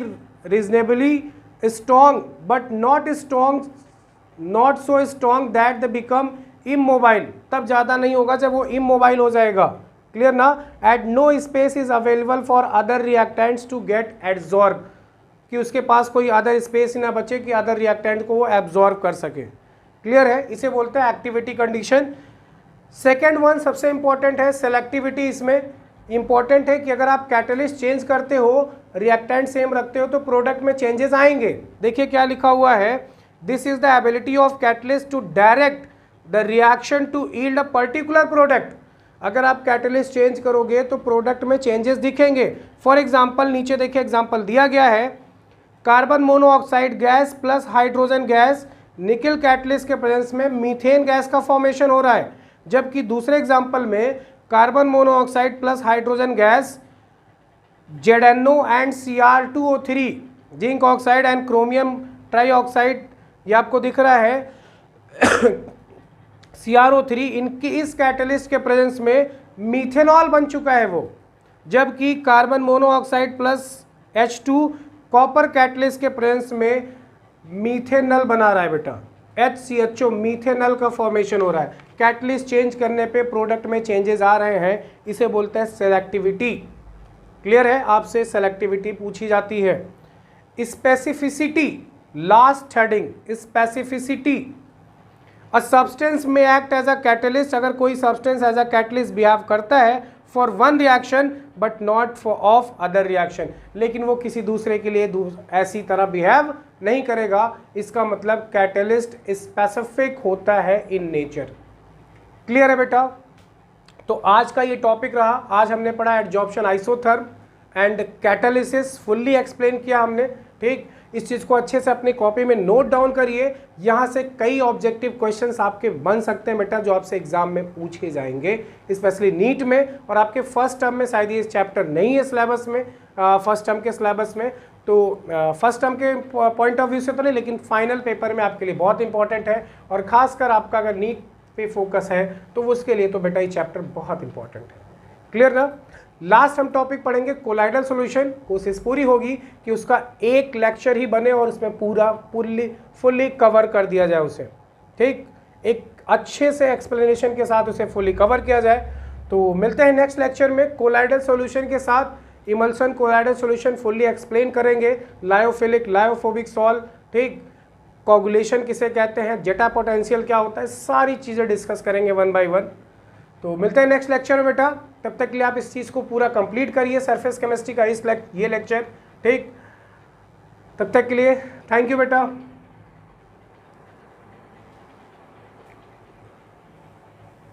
reasonably strong but not so strong that they become immobile। तब ज़्यादा नहीं होगा जब वो immobile हो जाएगा। क्लियर ना। at no space is available for other reactants to get adsorbed, कि उसके पास कोई अदर स्पेस ही ना बचे कि अदर रिएक्टेंट को वो एब्जॉर्ब कर सके। क्लियर है, इसे बोलते हैं एक्टिविटी कंडीशन। सेकेंड वन सबसे इंपॉर्टेंट है सेलेक्टिविटी। इसमें इंपॉर्टेंट है कि अगर आप कैटलिस्ट चेंज करते हो, रिएक्टेंट सेम रखते हो, तो प्रोडक्ट में चेंजेस आएंगे। देखिए क्या लिखा हुआ है, this is the ability of catalyst to direct the reaction to yield a particular product. अगर आप कैटलिस्ट चेंज करोगे तो प्रोडक्ट में चेंजेस दिखेंगे। फॉर एग्जाम्पल नीचे देखिए एग्जाम्पल दिया गया है, carbon monoxide gas plus hydrogen gas, निकल कैटलिस्ट के प्रेजेंस में मीथेन गैस का फॉर्मेशन हो रहा है। जबकि दूसरे एग्जाम्पल में carbon monoxide plus hydrogen gas, ZNO and Cr2O3, zinc oxide and chromium trioxide, ये आपको दिख रहा है CrO3, इनकी इस कैटलिस्ट के प्रेजेंस में मीथेनॉल बन चुका है वो, जबकि carbon monoxide plus H2 copper catalyst के प्रेजेंस में मीथेनल बना रहा है बेटा, HCHO मीथेनल का फॉर्मेशन हो रहा है। कैटलिस्ट चेंज करने पे प्रोडक्ट में चेंजेस आ रहे हैं, इसे बोलते हैं सेलेक्टिविटी। क्लियर है? आपसे सेलेक्टिविटी पूछी जाती है। Specificity, last heading, specificity. A substance में एक्ट एज अ कैटलिस्ट, अगर कोई substance as a catalyst behave करता है for one reaction but not for of other reaction, लेकिन वो किसी दूसरे के लिए ऐसी तरह बिहेव नहीं करेगा, इसका मतलब कैटलिस्ट स्पेसिफिक होता है इन नेचर। क्लियर है बेटा? तो आज का ये टॉपिक रहा। आज हमने पढ़ा adsorption, isotherm and catalysis, fully explain किया हमने। ठीक, इस चीज़ को अच्छे से अपनी कॉपी में नोट डाउन करिए। यहाँ से कई ऑब्जेक्टिव क्वेश्चंस आपके बन सकते हैं बेटा, जो आपसे एग्जाम में पूछे जाएंगे, स्पेशली नीट में। और आपके फर्स्ट टर्म में शायद ये चैप्टर नहीं है सिलेबस में, फर्स्ट टर्म के सिलेबस में, तो फर्स्ट टर्म के पॉइंट ऑफ व्यू से तो नहीं, लेकिन फाइनल पेपर में आपके लिए बहुत इंपॉर्टेंट है। और खासकर आपका अगर नीट पे फोकस है तो उसके लिए तो बेटा ये चैप्टर बहुत इंपॉर्टेंट है। क्लियर ना? लास्ट हम टॉपिक पढ़ेंगे कोलाइडल सॉल्यूशन। कोशिश पूरी होगी कि उसका एक लेक्चर ही बने और उसमें पूरा फुल्ली कवर कर दिया जाए उसे। ठीक, एक अच्छे से एक्सप्लेनेशन के साथ उसे फुल्ली कवर किया जाए। तो मिलते हैं नेक्स्ट लेक्चर में कोलाइडल सॉल्यूशन के साथ। Emulsion colloidal solution fully explain करेंगे, लायोफिलिक, लायोफोबिक सॉल्व, ठीक, कोगुलेशन किसे कहते हैं, जेटा पोटेंशियल क्या होता है, सारी चीज़ें डिस्कस करेंगे वन बाय वन। तो मिलते हैं नेक्स्ट लेक्चर में बेटा। तब तक के लिए आप इस चीज़ को पूरा कंप्लीट करिए, सरफेस केमिस्ट्री का ये लेक्चर। ठीक, तब तक के लिए थैंक यू बेटा।